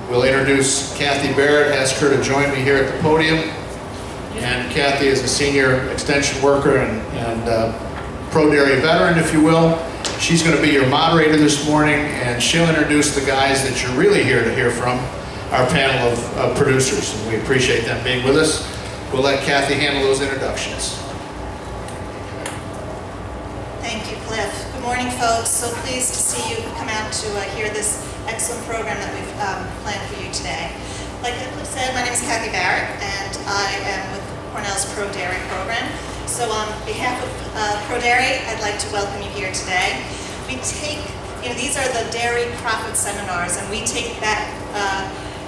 We'll introduce Kathy Barrett, ask her to join me here at the podium. And Kathy is a senior extension worker and pro-dairy veteran, if you will. She's going to be your moderator this morning, and she'll introduce the guys that you're really here to hear from, our panel of producers. And we appreciate them being with us. We'll let Kathy handle those introductions. Thank you, Cliff. Good morning, folks. So pleased to see you come out to hear this excellent program that we've planned for you today. Like Cliff said, my name is Kathy Barrett, and I am with Cornell's Pro Dairy program. So on behalf of Pro Dairy, I'd like to welcome you here today. We take, these are the dairy profit seminars, and we take that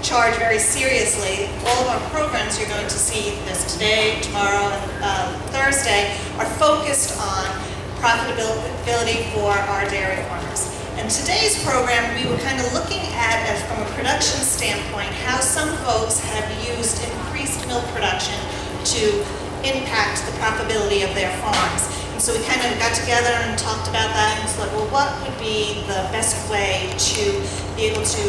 charge very seriously. All of our programs, you're going to see this today, tomorrow, and Thursday, are focused on profitability for our dairy farmers. And today's program, we were kind of looking at, from a production standpoint, how some folks have used increased milk production to impact the profitability of their farms. And so we kind of got together and talked about that and thought, well, what would be the best way to be able to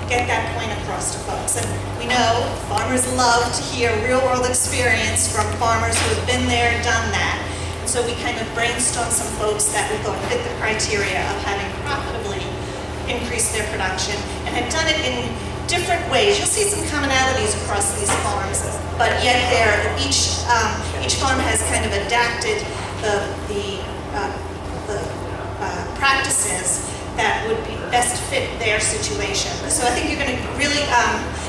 get that point across to folks? And we know farmers love to hear real-world experience from farmers who have been there, done that. So we kind of brainstormed some folks that we thought fit the criteria of having profitably increased their production and had done it in different ways. You'll see some commonalities across these farms, but yet each farm has kind of adapted the practices that would be best fit their situation. So I think you're going to really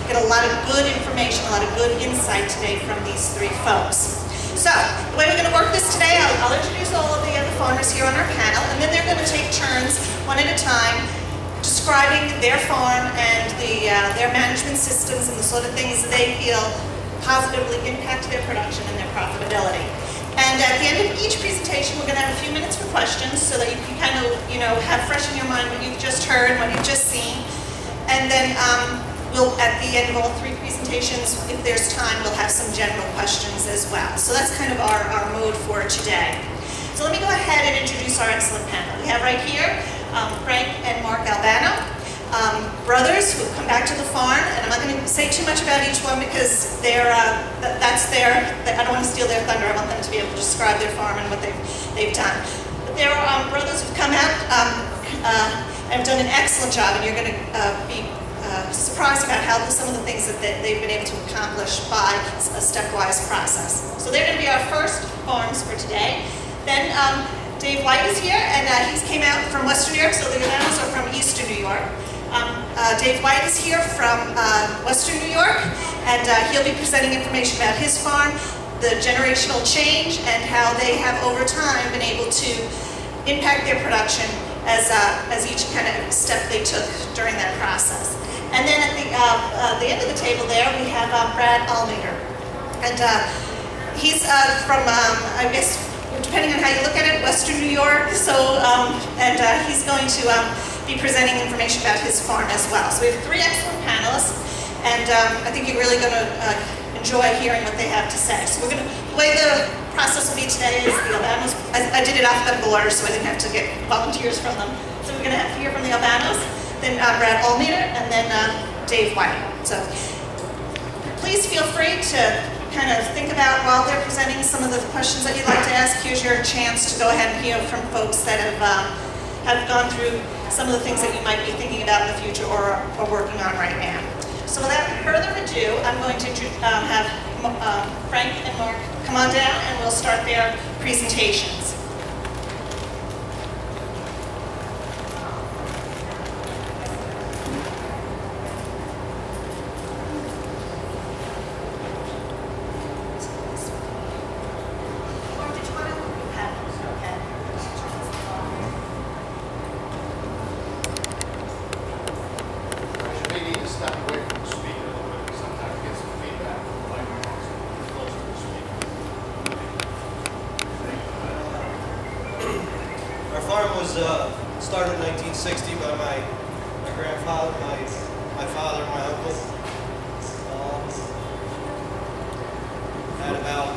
get a lot of good information, a lot of good insight today from these three folks. So, the way we're going to work this today, I'll introduce all of the other farmers here on our panel, and then they're going to take turns, one at a time, describing their farm and their management systems and the sort of things that they feel positively impact their production and their profitability. And at the end of each presentation, we're going to have a few minutes for questions so that you can kind of, have fresh in your mind what you've just heard, what you've just seen. And then we'll, at the end of all three presentations, if there's time, we'll have some general questions as well. So that's kind of our mode for today. So let me go ahead and introduce our excellent panel. We have right here Frank and Mark Albano, brothers who have come back to the farm, and I'm not going to say too much about each one because I don't want to steal their thunder. I want them to be able to describe their farm and what they've done. But they're brothers who've come out and have done an excellent job, and you're going to be surprised about how some of the things that they've been able to accomplish by a stepwise process. So they're going to be our first farms for today. Then Dave White is here, and he came out from Western New York, so the Albanos are from Eastern New York. Dave White is here from Western New York, and he'll be presenting information about his farm, the generational change, and how they have over time been able to impact their production as each kind of step they took during that process. And then at the end of the table there, we have Brad Almeter. And he's from, I guess, depending on how you look at it, Western New York. So, he's going to be presenting information about his farm as well. So we have three excellent panelists, and I think you're really going to enjoy hearing what they have to say. So the way the process will be today is the Albanos, I did it alphabetical order so I didn't have to get volunteers from them. So we're going to hear from the Albanos, then Brad Almeter, and then Dave White. So please feel free to kind of think about while they're presenting some of the questions that you'd like to ask. Here's your chance to go ahead and hear from folks that have gone through some of the things that you might be thinking about in the future or working on right now. So without further ado, I'm going to have Frank and Mark come on down and we'll start their presentations. Started in 1960 by my grandfather, my father, my uncle. Had about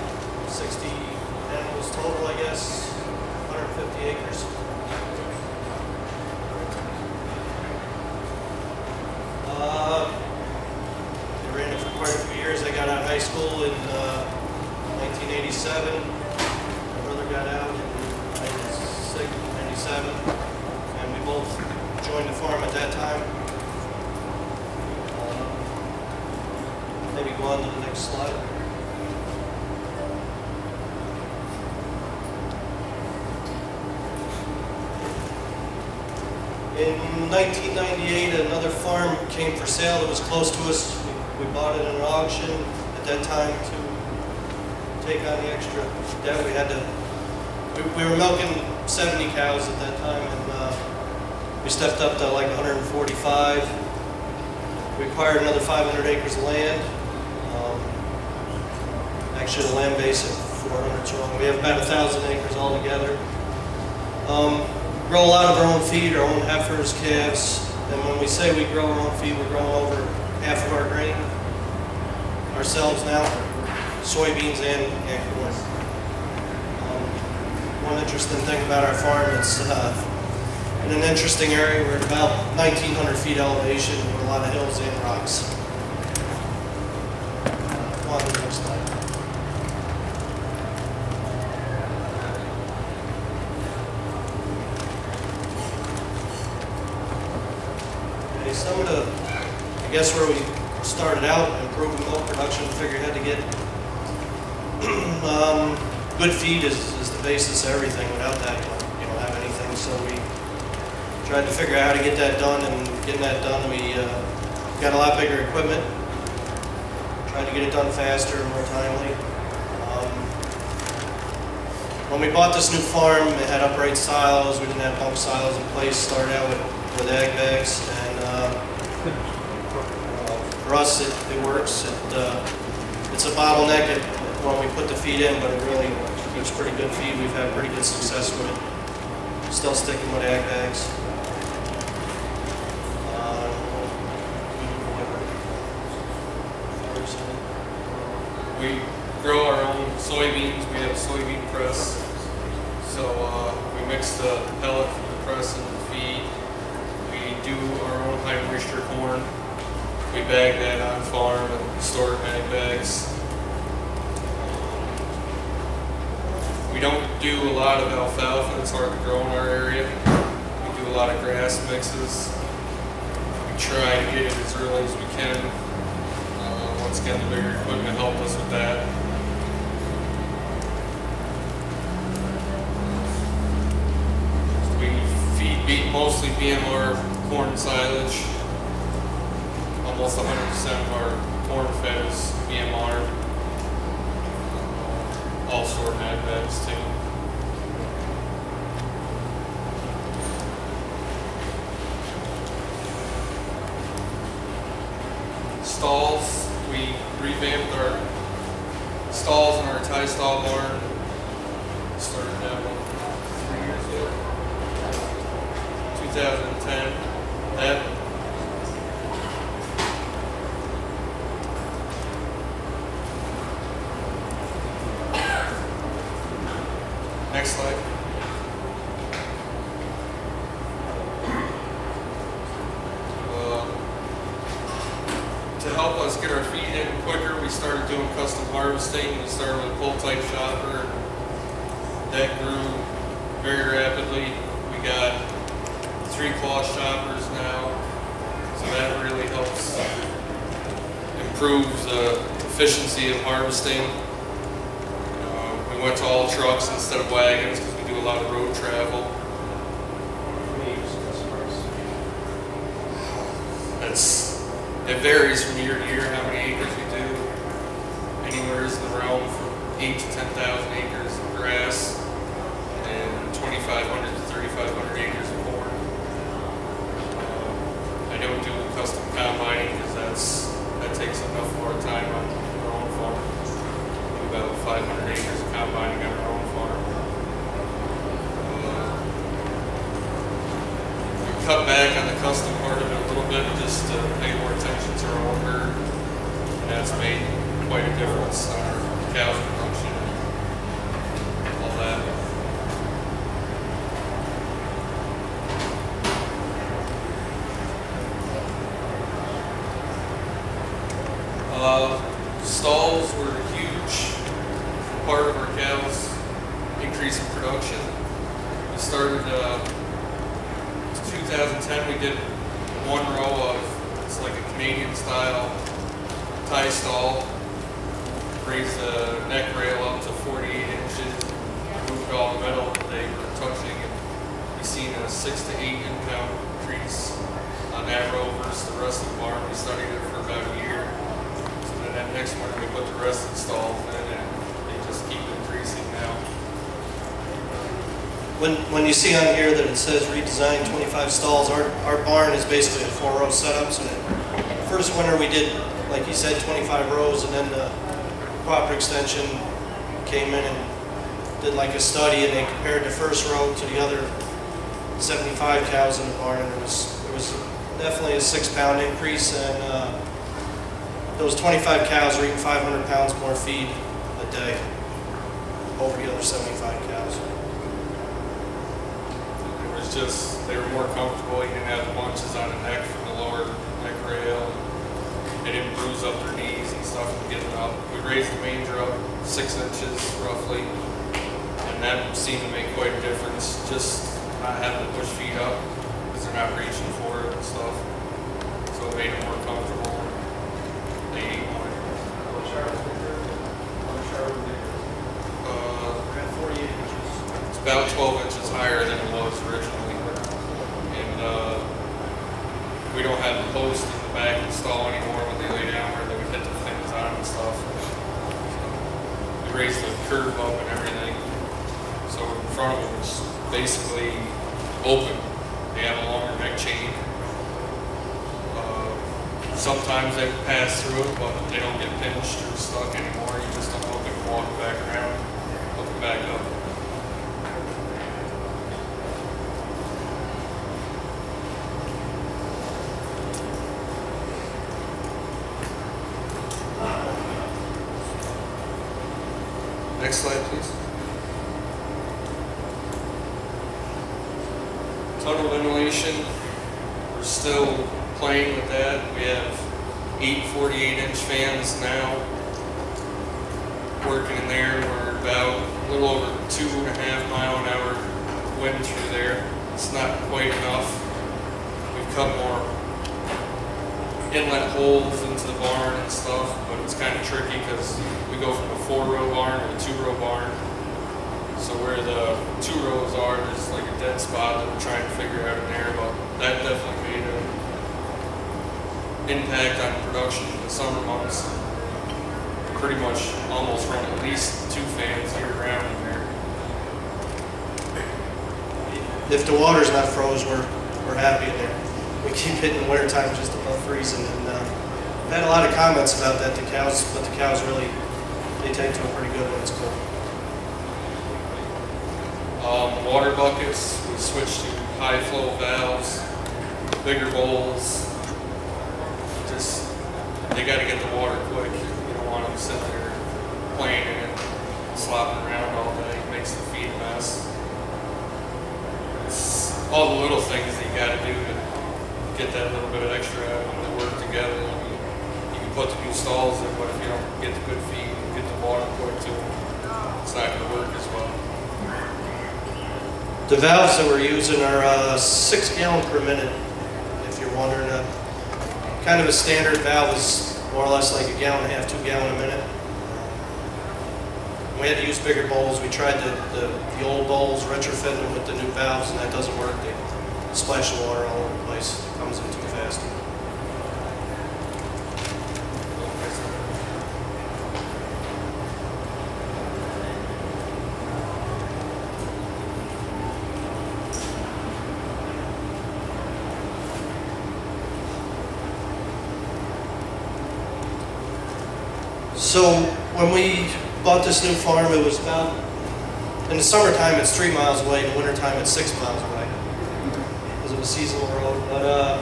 60 animals total, I guess, 150 acres. 97. My brother got out in 96, 97, and we both joined the farm at that time. Maybe go on to the next slide. In 1998, another farm came for sale that was close to us. We bought it at an auction at that time to take on the extra debt. We had to. We were milking 70 cows at that time, and we stepped up to like 145. We acquired another 500 acres of land. Actually, the land base at 400 strong. We have about 1,000 acres altogether. Grow a lot of our own feed, our own heifers, calves, and when we say we grow our own feed, we're growing over half of our grain ourselves now, soybeans and corn. One interesting thing about our farm, it's in an interesting area. We're at about 1,900 feet elevation with a lot of hills and rocks. On to the next slide. Some of the, I guess where we started out, improving milk production, figured had to get good feed is the basis of everything. Without that, you don't have anything. So we tried to figure out how to get that done, and getting that done, we got a lot bigger equipment. Tried to get it done faster, more timely. When we bought this new farm, it had upright silos. We didn't have bunk silos in place. Started out with ag bags, and for us, it works. It's a bottleneck when we put the feed in, but it really gives pretty good feed. We've had pretty good success with it. Still sticking with ag bags. We grow our own soybeans. We have a soybean press. So we mix the pellet from the press and the feed. We do our own high moisture corn. We bag that on farm and store it in ag bags. We don't do a lot of alfalfa. It's hard to grow in our area. We do a lot of grass mixes. We try to get it as early as we can. Once again, the bigger equipment helped us with that. We feed mostly BMR corn silage. Almost 100% of our corn fed is BMR. All stored in ag bags too. Stalls. We revamped our stalls in our tie stall barn. Started that one 3 years ago. 2010. That next slide. To help us get our feed in quicker, we started doing custom harvesting. We started with a pull-type chopper. That grew very rapidly. We got 3 claw choppers now, so that really helps improve the efficiency of harvesting. We went to all trucks instead of wagons because we do a lot of road travel. It varies from year to year how many acres we do. Anywhere in the realm from 8,000 to 10,000 acres of grass and 2,500 to 3,500 acres of corn. I don't do custom combining because that takes enough of our time on our own farm. We do about 500 acres of combining on our own farm. We cut back on the custom part of it a little bit just to pay more attention to our own herd, and that's made quite a difference on our cows production and all that. Stalls were a huge part of our cows increasing production. We started 2010. We did one row of, it's like a Canadian style tie stall. Raised the neck rail up to 48 inches. Moved all the metal that they were touching, and we seen a 6 to 8 pound increase on that row versus the rest of the barn. We studied it for about a year. So then that next winter we put the rest of the stalls in, and they just keep increasing now. When you see on here that it says redesign 25 stalls, our barn is basically a 4-row setup. So the first winter we did, like you said, 25 rows, and then the proper extension came in and did like a study, and they compared the first row to the other 75 cows in the barn, and there was definitely a 6 pound increase, and those 25 cows were eating 500 pounds more feed a day over the other 75 cows. It was just, they were more comfortable. You didn't have bunches on the neck from the lower neck rail. They didn't bruise up their knees and stuff from getting up. We raised the manger up 6 inches roughly, and that seemed to make quite a difference. Just not having to push feet up because they're not reaching for it and stuff. So it made them more comfortable. They ate more. Around 48 inches. It's about 12 inches higher than it was originally, and we don't have the post in the back of the stall anymore when they lay down where they would hit the things on and stuff. So we raised the curb up and everything. So in front of them it's basically open. They have a longer neck chain. Sometimes they pass through it, but they don't get pinched or stuck anymore. You just don't look and walk back around, look back up. Next slide, please. Tunnel ventilation, we're still playing with that. We have 8 48-inch fans now working in there. We're about a little over 2.5 mile-an-hour wind through there. It's not quite enough. We've cut more inlet holes into the barn and stuff, but it's kind of tricky because we go from a 4-row barn to a 2-row barn. So where the 2 rows are, there's like a dead spot that we're trying to figure out in there, but that definitely made an impact on production in the summer months. Pretty much almost run at least 2 fans year round in there. If the water's not froze, we're happy in there. We keep it in the wintertime just above freezing, and I've had a lot of comments about that. The cows really, they take to it pretty good when it's cold. Water buckets, we switched to high flow valves, bigger bowls. Just, they got to get the water quick. You don't want them sitting there playing in it, slopping around all day. It makes the feed a mess. It's all the little things that you got to do to get that little bit of extra out when they work together. I mean, you can put the new stalls in, but if you don't get the good feed and get the water quick to them, it's not going to work as well. The valves that we're using are 6 gallon per minute, if you're wondering. Kind of a standard valve is more or less like 1.5 gallons, 2 gallons a minute. We had to use bigger bowls. We tried the old bowls, retrofitting them with the new valves, and that doesn't work. They splash the water all over the place. It comes in too fast. So when we bought this new farm, it was about, in the summertime it's 3 miles away, in the wintertime it's 6 miles away. Because of a seasonal road. But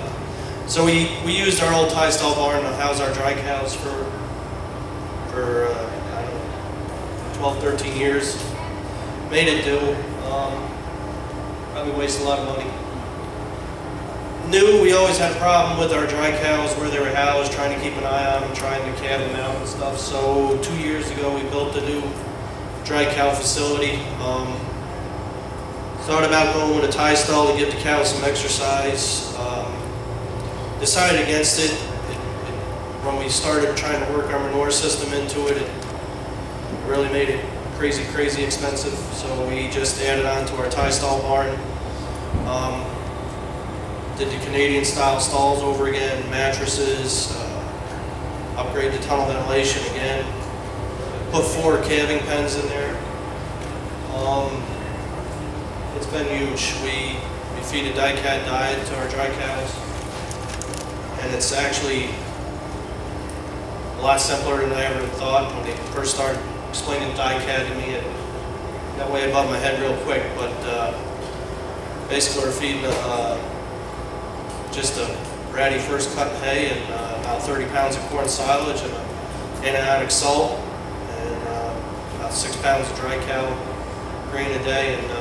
so we used our old tie stall barn to house our dry cows for I don't know, 12, 13 years. Made it do. Probably wasted a lot of money. New, we always had a problem with our dry cows where they were housed, trying to keep an eye on them, trying to calve them out and stuff. So 2 years ago we built a new dry cow facility. Thought about going with a tie stall to give the cows some exercise. Decided against it. When we started trying to work our manure system into it, it really made it crazy expensive. So we just added on to our tie stall barn. Did the Canadian style stalls over again, mattresses, upgrade the tunnel ventilation again, put 4 calving pens in there. It's been huge. We feed a DiCAT diet to our dry cows, and it's actually a lot simpler than I ever thought. When they first started explaining DiCAT to me, it got way above my head real quick, but basically we're feeding just a ratty first cut hay and about 30 pounds of corn silage and antibiotic salt and about 6 pounds of dry cow grain a day. And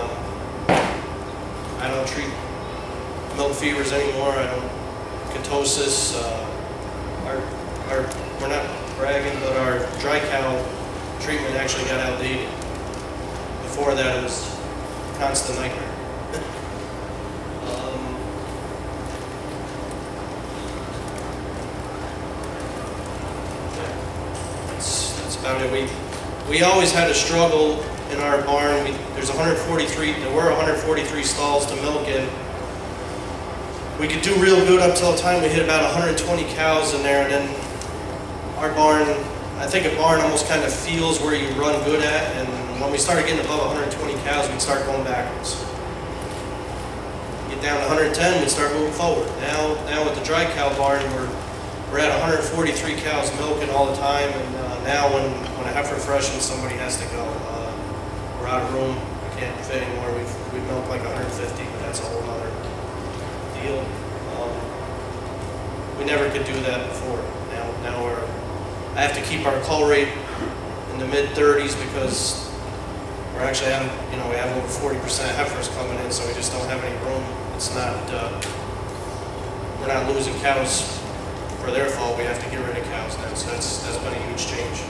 I don't treat milk fevers anymore. I don't ketosis. We're not bragging, but our dry cow treatment actually got outdated. Before that, it was a constant nightmare. That's about it. We always had a struggle in our barn. There were 143 stalls to milk in. We could do real good up till the time we hit about 120 cows in there, and then our barn, I think a barn almost kind of feels where you run good at, and when we started getting above 120 cows, we'd start going backwards. Get down to 110, we'd start moving forward. Now with the dry cow barn, we're at 143 cows milking all the time, and now when a heifer freshens, somebody has to go. We're out of room, we can't fit anymore. We've milked like 150, but that's a whole other deal. We never could do that before. Now I have to keep our cull rate in the mid-30s because we're actually having, we have over 40% heifers coming in, so we just don't have any room. It's not, we're not losing cows for their fault. We have to get rid of cows now, so that's been a huge change.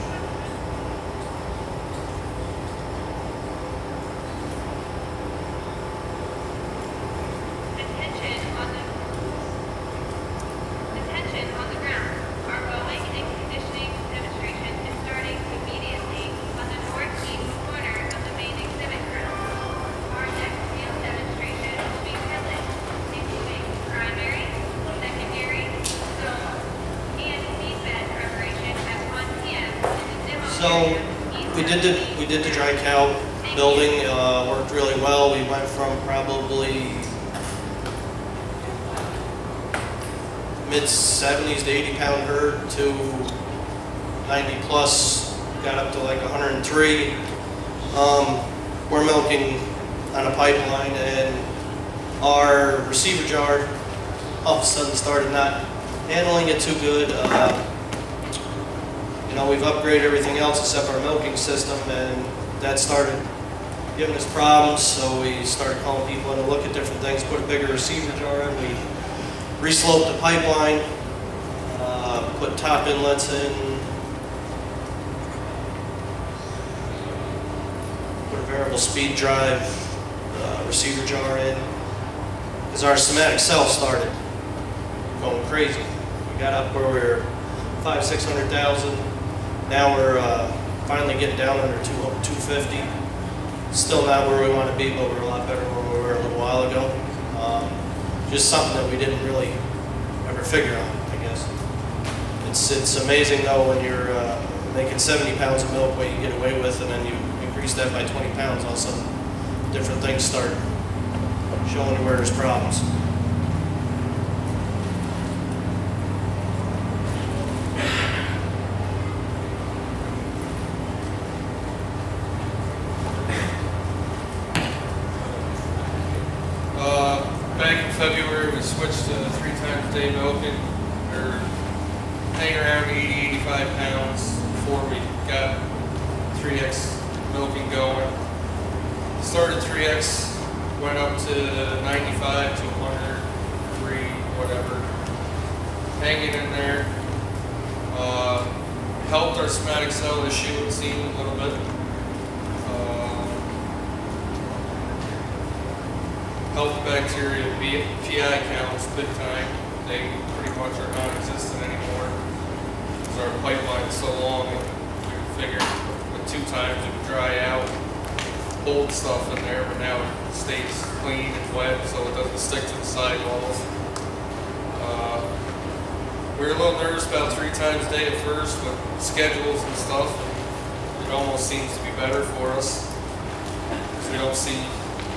So we did the dry cow building, worked really well. We went from probably mid-70s to 80-pound herd to 90 plus, got up to like 103. We're milking on a pipeline, and our receiver jar all of a sudden started not handling it too good. We've upgraded everything else except our milking system, and that started giving us problems, so we started calling people in to look at different things, put a bigger receiver jar in. We re-sloped the pipeline, put top inlets in, put a variable speed drive receiver jar in, because our somatic cell started going crazy. We got up where we were 500,000–600,000. Now we're finally getting down under 250. Still not where we want to be, but we're a lot better than where we were a little while ago. Just something that we didn't really ever figure out, I guess. It's amazing though when you're making 70 pounds of milk, what you get away with, and then you increase that by 20 pounds, all of a sudden different things start showing you where there's problems. Back in February, we switched to 3 times a day milking, or hanging around 80–85 pounds before we got 3X milking going. Started 3X, went up to 95 to 103, whatever. Hanging in there. Helped our somatic cell issue, it seemed, a little bit. help bacteria PI counts big time. They pretty much are non-existent anymore because our pipeline is so long. And we figured with 2 times it would dry out old stuff in there, but now it stays clean and wet so it doesn't stick to the sidewalls. We were a little nervous about 3 times a day at first with schedules and stuff. It almost seems to be better for us because we don't see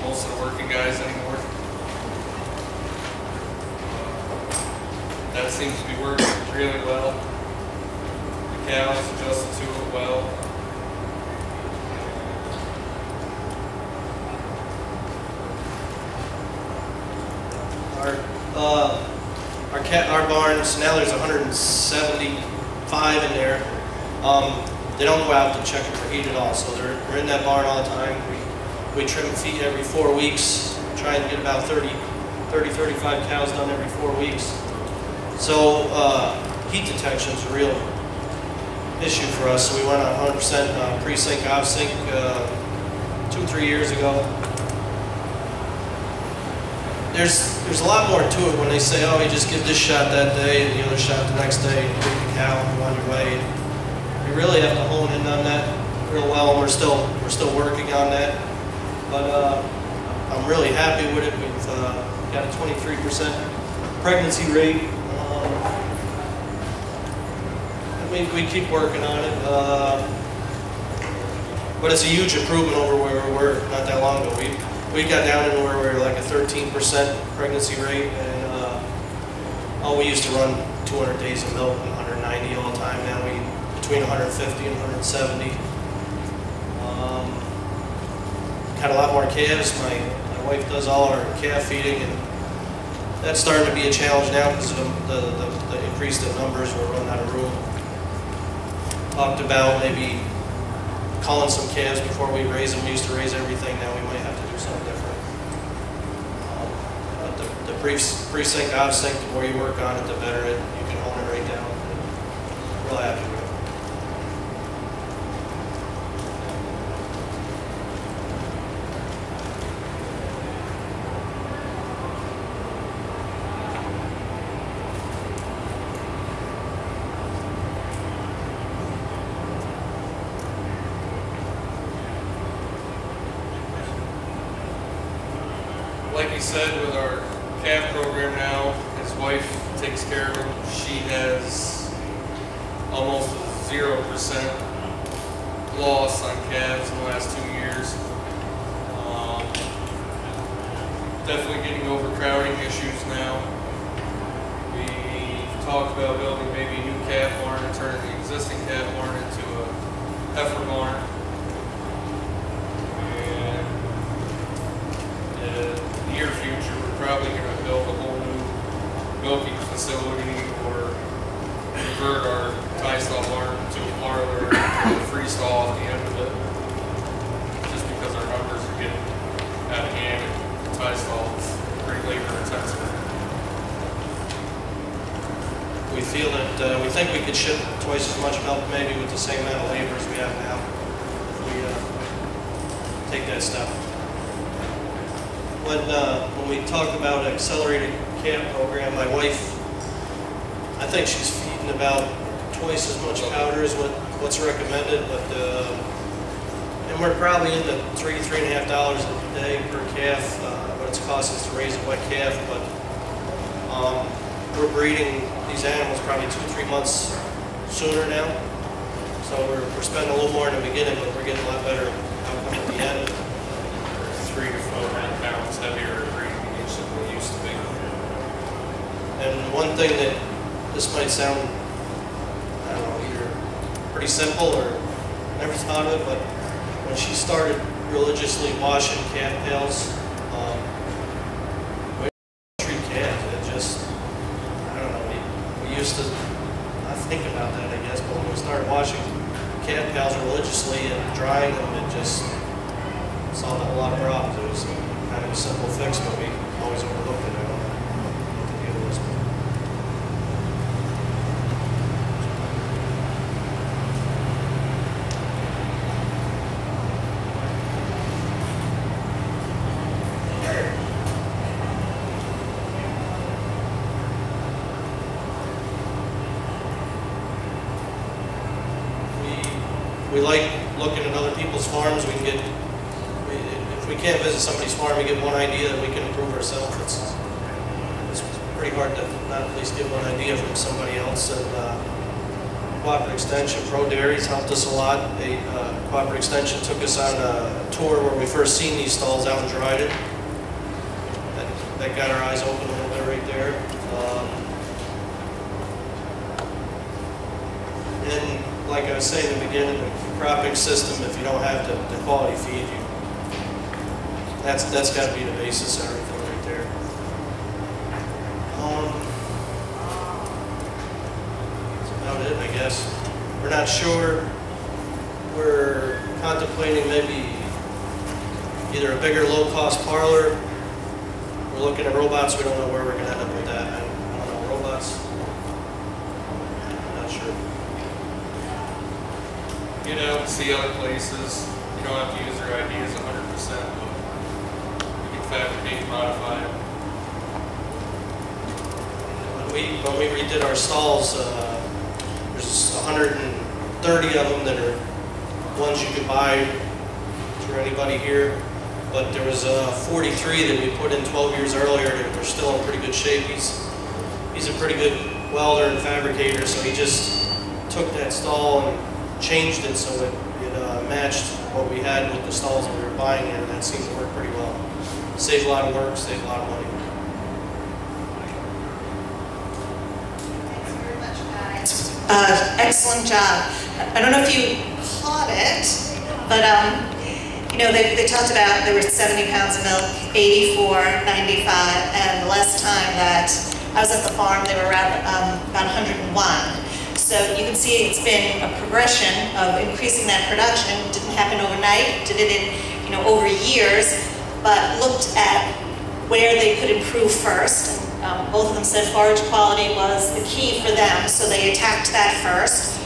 most of the working guys anymore. That seems to be working really well. The cows adjusted to it well. Our barns, now there's 175 in there. They don't go out to check it for heat at all, so they're in that barn all the time. We trim and feed every 4 weeks, try and get about 35 cows done every 4 weeks. So heat detection is a real issue for us. So we went on 100% pre-sink, off-sink 2-3 years ago. There's a lot more to it when they say, oh, you just give this shot that day and the other shot the next day, and you get the cow and you're on your way. You really have to hone in on that real well, and we're still working on that. But I'm really happy with it. We've got a 23% pregnancy rate. We keep working on it. But it's a huge improvement over where we were not that long ago. We got down into where we were like a 13% pregnancy rate, and we used to run 200 days of milk and 190 all the time. Now we between 150 and 170. Got a lot more calves. My wife does all our calf feeding, and that's starting to be a challenge now because of the increase in numbers. We're running out of room. Talked about maybe culling some calves before we raise them. We used to raise everything. Now we might have to do something different. But the pre-sink, off-sink, the more you work on it, the better you can hone it right down. Real happy with it. Like he said, with our calf program now, his wife takes care of him. She has almost 0% loss on calves in the last 2 years. Definitely getting overcrowding issues now. We talked about building maybe a new calf barn and turning the existing calf barn into a heifer barn. Near future, we're probably going to build a whole new milking facility or convert our tie stall barn to a parlor and put a freestall at the end of it. Just because our numbers are getting out of hand and the tie stall is pretty labor intensive. We feel that we think we could ship twice as much milk maybe with the same amount of labor as we have now if we take that step. When we talk about accelerated calf program, my wife, I think she's feeding about twice as much powder as what's recommended, but and we're probably in the $3.5 a day per calf, what it's cost us to raise a wet calf. But we're breeding these animals probably 2-3 months sooner now, so we're spending a little more in the beginning, but we're getting a lot better outcome at the end. 3 to 4 pounds heavier breeding each than we used to be. And one thing that this might sound, I don't know, either pretty simple or never thought of it, but when she started religiously washing calf pails, we treat calves, it just, I don't know, we used to not think about that, I guess, but when we started washing calf pails religiously and drying them, it just solved a whole lot of problems. It was kind of a simple fix, but we always overlooked it. I don't know what the deal was. we like looking at other people's farms. We can get, if we can't visit somebody's farm, we get one idea that we can improve ourselves. It's pretty hard to not at least get one idea from somebody else. And Cooperative Extension, Pro Dairies helped us a lot. Cooperative Extension took us on a tour where we first seen these stalls out in Dryden. That got our eyes open a little bit right there. And like I was saying in the beginning, the cropping system, if you don't have the quality feed, that's got to be the basis of everything right there. That's about it, I guess. We're not sure. We're contemplating maybe either a bigger low-cost parlor. We're looking at robots. We don't know where we're going to end up with that. I don't know, robots. I'm not sure. Get out and see other places. You don't have to use their ideas 100%, but you can fabricate and modify them. When we redid our stalls, there's 130 of them that are ones you could buy through anybody here. But there was 43 that we put in 12 years earlier that are still in pretty good shape. He's a pretty good welder and fabricator, so he just took that stall and changed it so it matched what we had with the stalls that we were buying here, and that seemed to work pretty well. Saved a lot of work, saved a lot of money. Thanks very much, guys. Excellent job. I don't know if you caught it, but you know, they talked about there were 70 pounds of milk, 84, 95, and the last time that I was at the farm, they were around about 101. So you can see it's been a progression of increasing that production. It didn't happen overnight, did it in, you know, over years, but looked at where they could improve first. And both of them said forage quality was the key for them, so they attacked that first.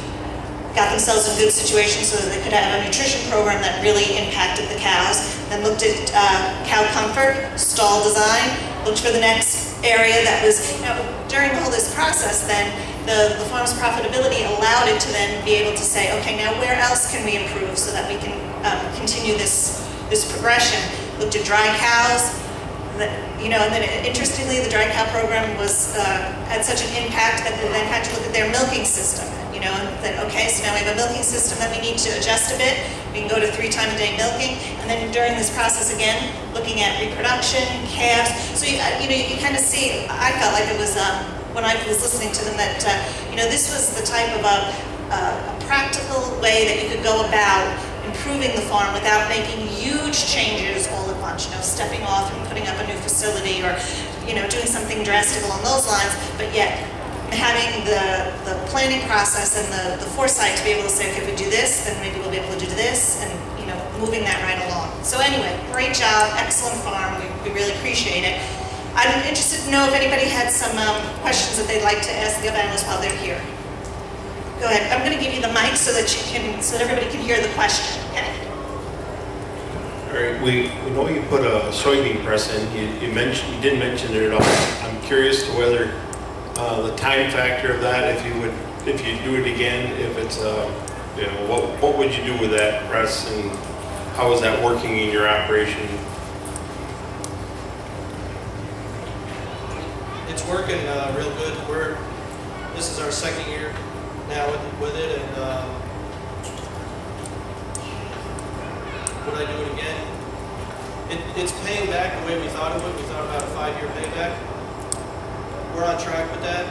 Got themselves in a good situation so that they could have a nutrition program that really impacted the cows. Then looked at cow comfort, stall design, looked for the next area that was, you know, during all this process then, the farm's profitability allowed it to then be able to say, okay, now where else can we improve so that we can continue this progression? Looked at dry cows, you know, and then interestingly, the dry cow program was had such an impact that they then had to look at their milking system. You know, and then, okay, so now we have a milking system that we need to adjust a bit. We can go to 3 times a day milking, and then during this process again, looking at reproduction, calves. So you know, you kind of see. I felt like it was when I was listening to them that you know, this was the type of a practical way that you could go about improving the farm without making huge changes all at once. You know, stepping off and putting up a new facility, or you know, doing something drastic along those lines, but yet having the planning process and the foresight to be able to say, okay, if we do this, then maybe we'll be able to do this, and you know, moving that right along. So anyway, great job, excellent farm. We really appreciate it. I'm interested to know if anybody had some questions that they'd like to ask the other analysts while they're here. Go ahead. I'm going to give you the mic so that everybody can hear the question. Okay. All right. We know you put a soybean press in. You didn't mention it at all. I'm curious to whether the time factor of that, if you do it again, if it's you know, what would you do with that press, and how is that working in your operation? It's working real good. This is our second year now with it, and would I do it again? It's paying back the way we thought it would. We thought about a 5-year payback. We're on track with that.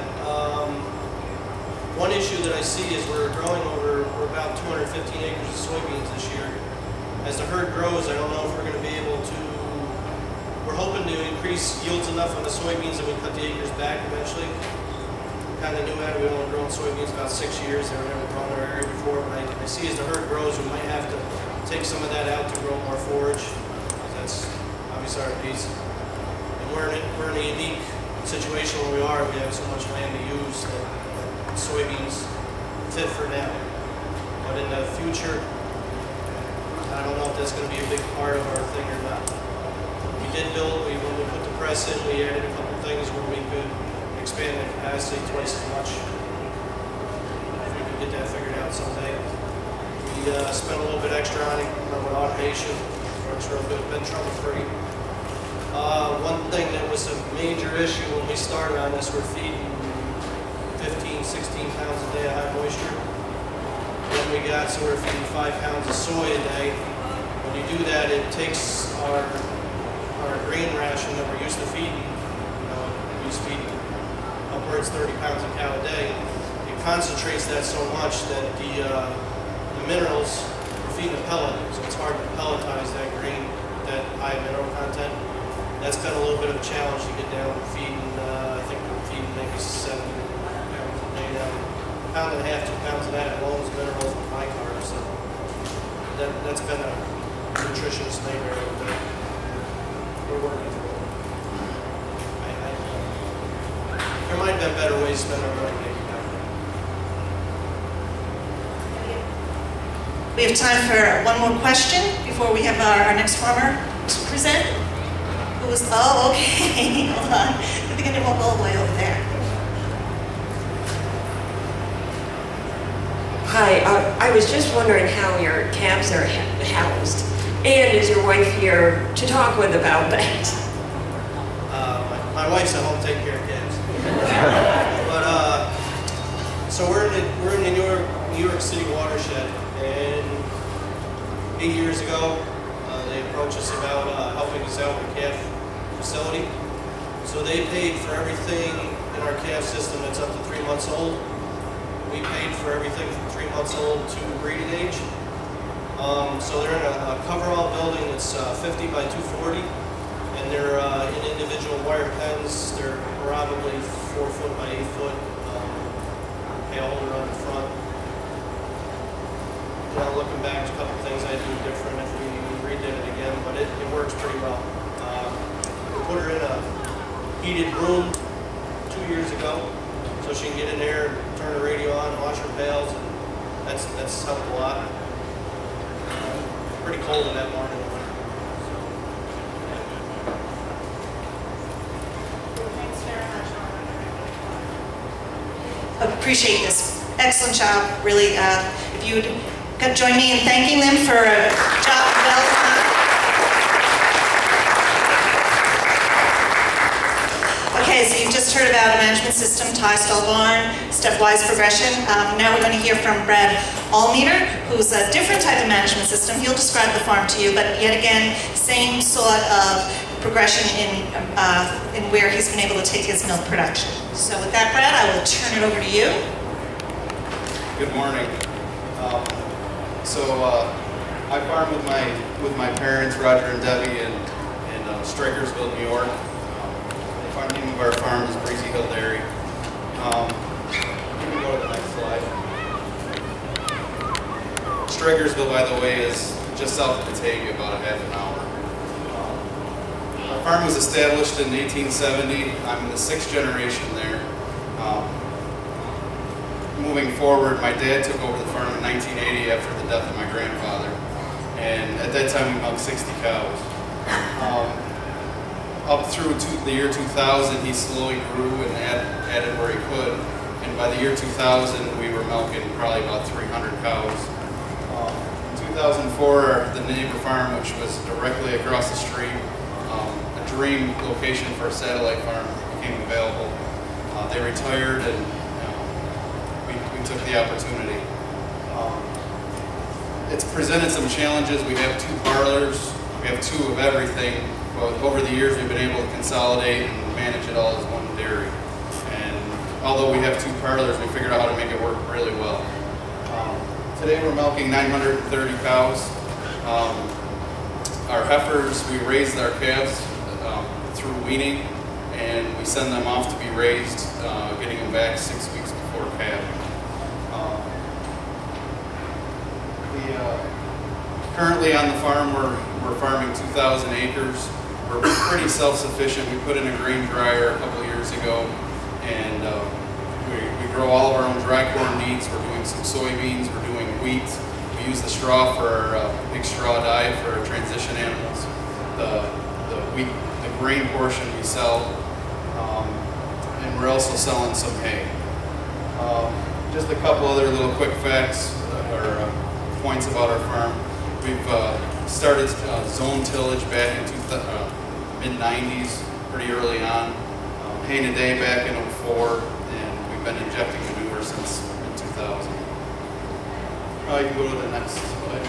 One issue that I see is we're about 215 acres of soybeans this year. As the herd grows, I don't know if we're going to be able to. We're hoping to increase yields enough on the soybeans that we cut the acres back eventually. Kind of new at it. We've only grown soybeans about 6 years. They were never grown in our area before. But I see as the herd grows, we might have to take some of that out to grow more forage. That's obviously our piece. And we're in a unique situation where we are. We have so much land to use that soybeans fit for now. But in the future, I don't know if that's going to be a big part of our thing or not. We did build, when we put the press in, we added a couple things where we could expand the capacity twice as much. If we could get that figured out someday. We spent a little bit extra on it with automation. Works real good, been trouble-free. One thing that was a major issue when we started on this, we're feeding 15, 16 pounds a day of high moisture. Then we got, so we're feeding 5 pounds of soy a day. When you do that, it takes our grain ration that we're used to feeding, we used to feed upwards 30 pounds of cow a day. It concentrates that so much that the minerals, we're feeding a pellet, so it's hard to pelletize that grain, that high mineral content. That's been a little bit of a challenge to get down to feeding, I think we're feeding maybe 7 pounds a day now. A pound and a half, 2 pounds of that alone is minerals and high carbs. So that's been a nutritionist nightmare over there. We're working through it. There might have been better ways to spend our money maybe now. We have time for one more question before we have our next farmer to present. Who was, oh, okay, hold on. I think I didn't walk all the way over there. Hi, I was just wondering how your calves are housed. And is your wife here to talk with about that? My wife's at home taking care of kids. But so we're in the New York City watershed, and 8 years ago they approached us about helping us out with the calf facility. So they paid for everything in our calf system that's up to 3 months old. We paid for everything from 3 months old to breeding age. So they're in a coverall building that's 50 by 240, and they're in individual wire pens. They're probably 4 foot by 8 foot. Pail holder on the front. Looking back, there's a couple things I'd do different if we redid it again, but it works pretty well. We put her in a heated room 2 years ago, so she can get in there, turn the radio on, wash her pails, and that's helped a lot. Pretty cold in that morning. Thanks very much. Appreciate this. Excellent job, really. If you would join me in thanking them for a job well done. Okay, so you've just heard about a management system, tie stall barn, stepwise progression. Now we're going to hear from Brad Allmeter, who's a different type of management system. He'll describe the farm to you, but yet again, same sort of progression in where he's been able to take his milk production. So with that, Brad, I will turn it over to you. Good morning. I farm with my parents, Roger and Debbie, in Strikersville, New York. The name of our farm is Breezy Hill Dairy. You can go to the next slide. Strikersville, by the way, is just south of Batavia, about a half an hour. Our farm was established in 1870. I'm in the 6th generation there. Moving forward, my dad took over the farm in 1980 after the death of my grandfather. And at that time, we milked 60 cows. Up through the year 2000, he slowly grew and added where he could. And by the year 2000, we were milking probably about 300 cows. In 2004, the neighbor farm, which was directly across the street, a dream location for a satellite farm, became available. They retired, and we took the opportunity. It's presented some challenges. We have 2 parlors. We have 2 of everything. But over the years, we've been able to consolidate and manage it all as one dairy. And although we have 2 parlors, we figured out how to make it work really well. Today, we're milking 930 cows. Our heifers, we raised our calves through weaning, and we send them off to be raised, getting them back 6 weeks before calving. Currently on the farm, we're farming 2,000 acres. We're pretty self-sufficient. We put in a grain dryer a couple of years ago, and we grow all of our own dry corn needs. We're doing some soybeans. We're doing wheat. We use the straw for our big straw dye for our transition animals. The grain portion we sell, and we're also selling some hay. Just a couple other little quick facts or points about our farm. We've started zone tillage back in mid-90s, pretty early on. Hay and day back in '04, and we've been injecting manure since 2000. You can go to the next slide.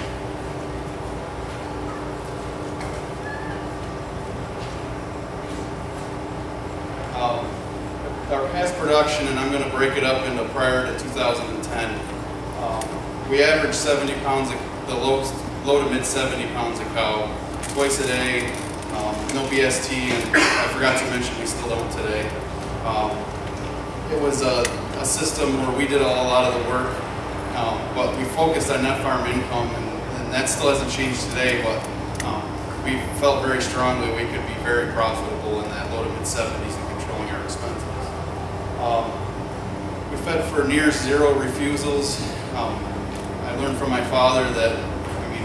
Our past production, and I'm going to break it up into prior to 2010. We averaged 70 pounds, the low to mid 70 pounds a cow, twice a day, no BST, and I forgot to mention we still don't today. It was a system where we did a lot of the work, but we focused on net farm income, and that still hasn't changed today, but we felt very strongly we could be very profitable in that low to mid 70s and controlling our expenses. We fed for near zero refusals. I learned from my father that,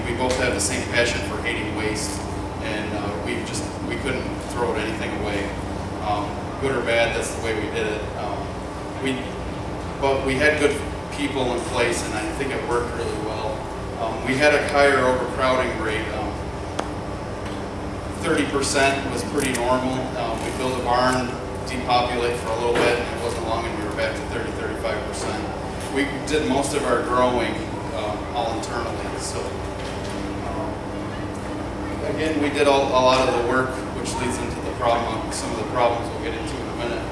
we both have the same passion for hating waste, and we couldn't throw anything away. Good or bad, that's the way we did it. But we had good people in place, and I think it worked really well. We had a higher overcrowding rate. 30% was pretty normal. We built a barn, depopulate for a little bit, and it wasn't long and we were back to 30-35%. We did most of our growing all internally. So again, we did a lot of the work, which leads into some of the problems we'll get into in a minute.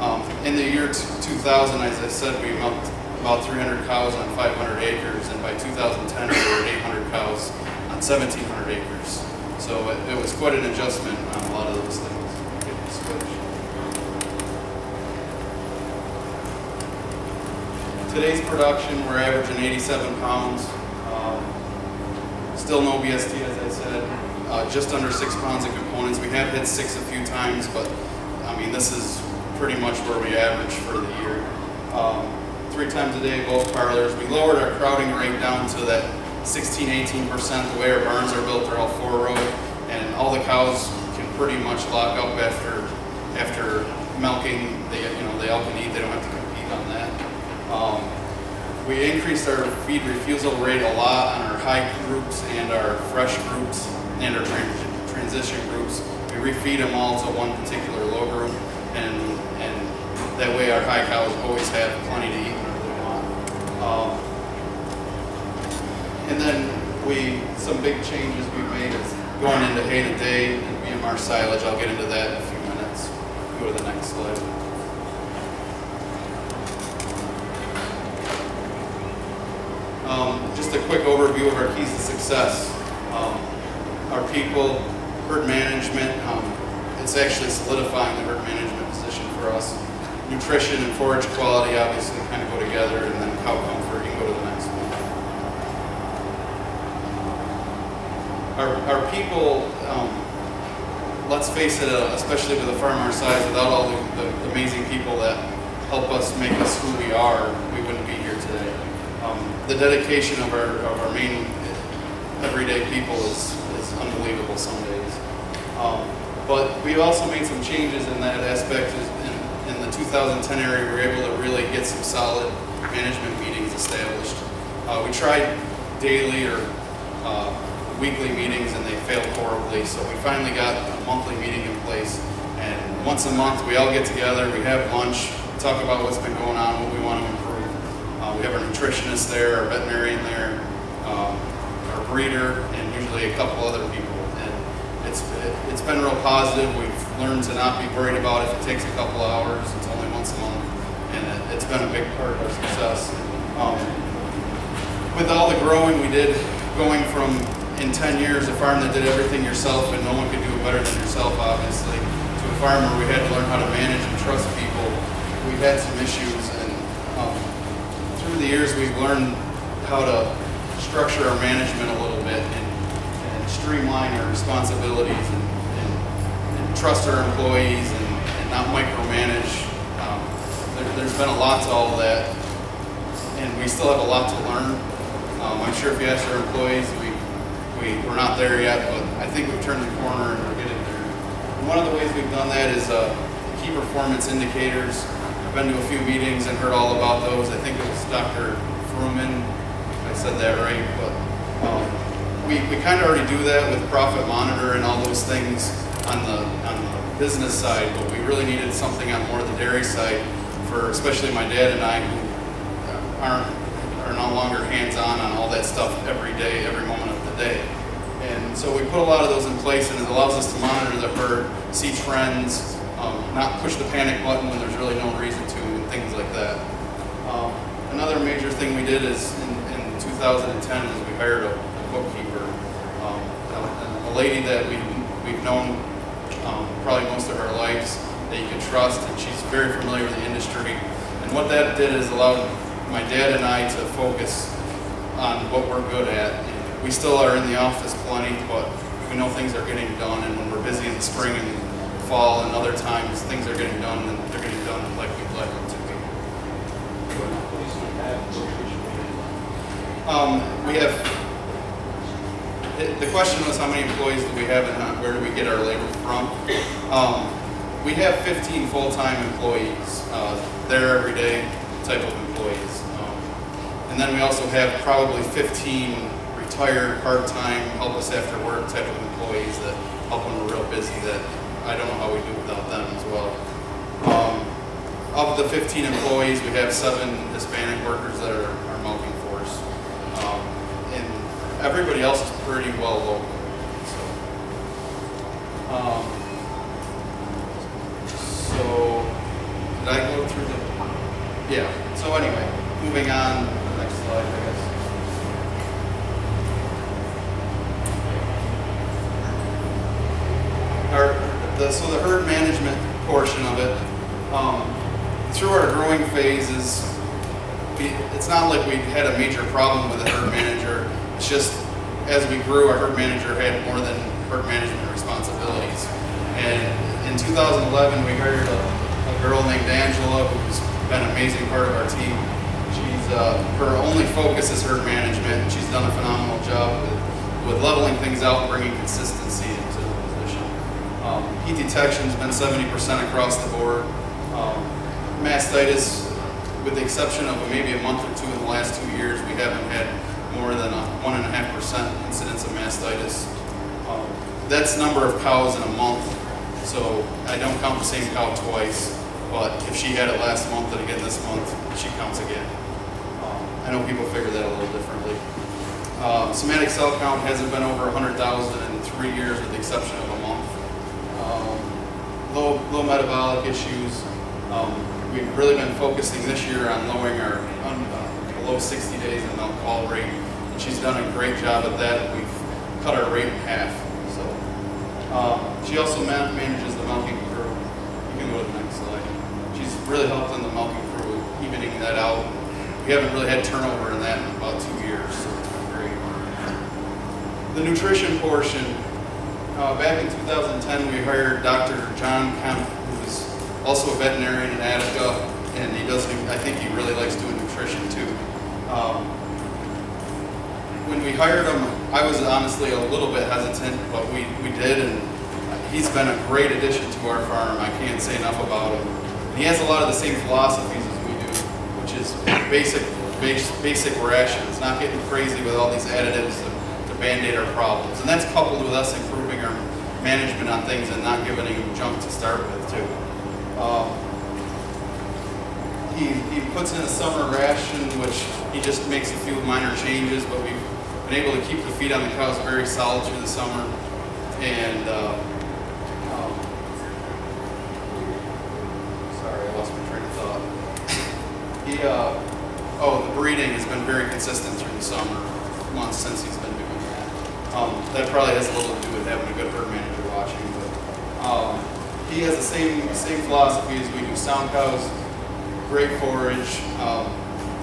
But in the year 2000, as I said, we milked about 300 cows on 500 acres, and by 2010 we were at 800 cows on 1,700 acres. So it was quite an adjustment on a lot of those things. Today's production, we're averaging 87 pounds. Still no BST, as I said. Just under 6 pounds of components. We have hit 6 a few times, but this is pretty much where we average for the year. 3 times a day, both parlors. We lowered our crowding rate down to that 16-18%. The way our barns are built, they're all 4-row, and all the cows can pretty much lock up after milking. They all can eat. They don't have to compete on that. We increased our feed refusal rate a lot on our high groups and our fresh groups and our transition groups. We refeed them all to one particular low group, and that way our high cows always have plenty to eat whenever they want. And then some big changes we made is going into hay to day and BMR silage. I'll get into that in a few minutes. Go to the next slide. Just a quick overview of our keys to success. Our people, herd management, it's actually solidifying the herd management position for us. Nutrition and forage quality obviously kind of go together, and then cow comfort. You can go to the next one. Our people, let's face it, especially with a farm our size, without all the amazing people that help us make us who we are, we wouldn't be here today. The dedication of our main everyday people is unbelievable some days. But we've also made some changes in that aspect. In the 2010 area, we were able to really get some solid management meetings established. We tried daily or weekly meetings, and they failed horribly, so we finally got a monthly meeting in place. And once a month, we all get together, we have lunch, talk about what's been going on, what we want to improve. We have our nutritionist there, our veterinarian there, our breeder, and usually a couple other people. And it's been real positive. We've learned to not be worried about if it takes a couple hours. It's only once a month, and it's been a big part of our success. With all the growing we did, going from in 10 years a farm that did everything yourself, and no one could do it better than yourself, obviously, to a farm where we had to learn how to manage and trust people. We've had some issues, and through the years we've learned how to structure our management a little bit and streamline our responsibilities and trust our employees and not micromanage. There's been a lot to all of that, and we still have a lot to learn. I'm sure if you ask our employees, we're not there yet, but I think we've turned the corner and we're getting there. And one of the ways we've done that is key performance indicators. I've been to a few meetings and heard all about those. I think it was Dr. Fruman, if I said that right, but we kind of already do that with Profit Monitor and all those things on the business side, but we really needed something on more of the dairy side for especially my dad and I, who are no longer hands-on on all that stuff every day, every moment of the day. And so we put a lot of those in place, and it allows us to monitor the herd, see trends, not push the panic button when there's really no reason to, and things like that. Another major thing we did is in 2010 is we hired a bookkeeper, a lady that we've known probably most of our lives, that you can trust, and she's very familiar with the industry. And what that did is allowed my dad and I to focus on what we're good at. And we still are in the office plenty, but we know things are getting done, and when we're busy in the spring and fall and other times, things are getting done, and they're getting done like we'd like them to be. We have, the question was how many employees do we have and where do we get our labor from? We have 15 full-time employees, there every day type of employees. And then we also have probably 15 retired, part-time, help us after work type of employees that help when we're real busy, that I don't know how we do without them as well. Of the 15 employees, we have 7 Hispanic workers that are our milking force. And everybody else is pretty well local. So did I go through the, yeah, so anyway, moving on, next slide, I guess. So the herd management portion of it, through our growing phases, it's not like we had a major problem with a herd manager. It's just as we grew, our herd manager had more than herd management responsibilities. And in 2011, we hired a girl named Angela, who's been an amazing part of our team. She's her only focus is herd management. She's done a phenomenal job with leveling things out and bringing consistency into the position. Heat detection's been 70% across the board. Mastitis, with the exception of maybe a month or two in the last 2 years, we haven't had more than a 1.5% incidence of mastitis. That's number of cows in a month, so I don't count the same cow twice, but if she had it last month and again this month, she counts again. I know people figure that a little differently. Somatic cell count hasn't been over 100,000 in 3 years with the exception of a month. Low metabolic issues. We've really been focusing this year on lowering our below 60 days in milk call rate. And she's done a great job at that. We've cut our rate in half. So she also manages the milking crew. You can go to the next slide. She's really helped in the milking crew, evening that out. We haven't really had turnover in that in about 2 years. So it's been great. The nutrition portion. Back in 2010, we hired Dr. John Kemp, who's also a veterinarian in Attica, and he does. I think he really likes doing nutrition too. When we hired him, I was honestly a little bit hesitant, but we did, and he's been a great addition to our farm. I can't say enough about him. And he has a lot of the same philosophies as we do, which is basic rations, not getting crazy with all these additives to band-aid our problems. And that's coupled with us improving our management on things and not giving him junk to start with too. He puts in a summer ration, which he just makes a few minor changes, but we've been able to keep the feed on the cows very solid through the summer. And sorry, I lost my train of thought. The breeding has been very consistent through the summer months since he's been doing that. That probably has a little to do with having a good herd manager watching, but he has the same philosophy as we do. Sound cows, great forage,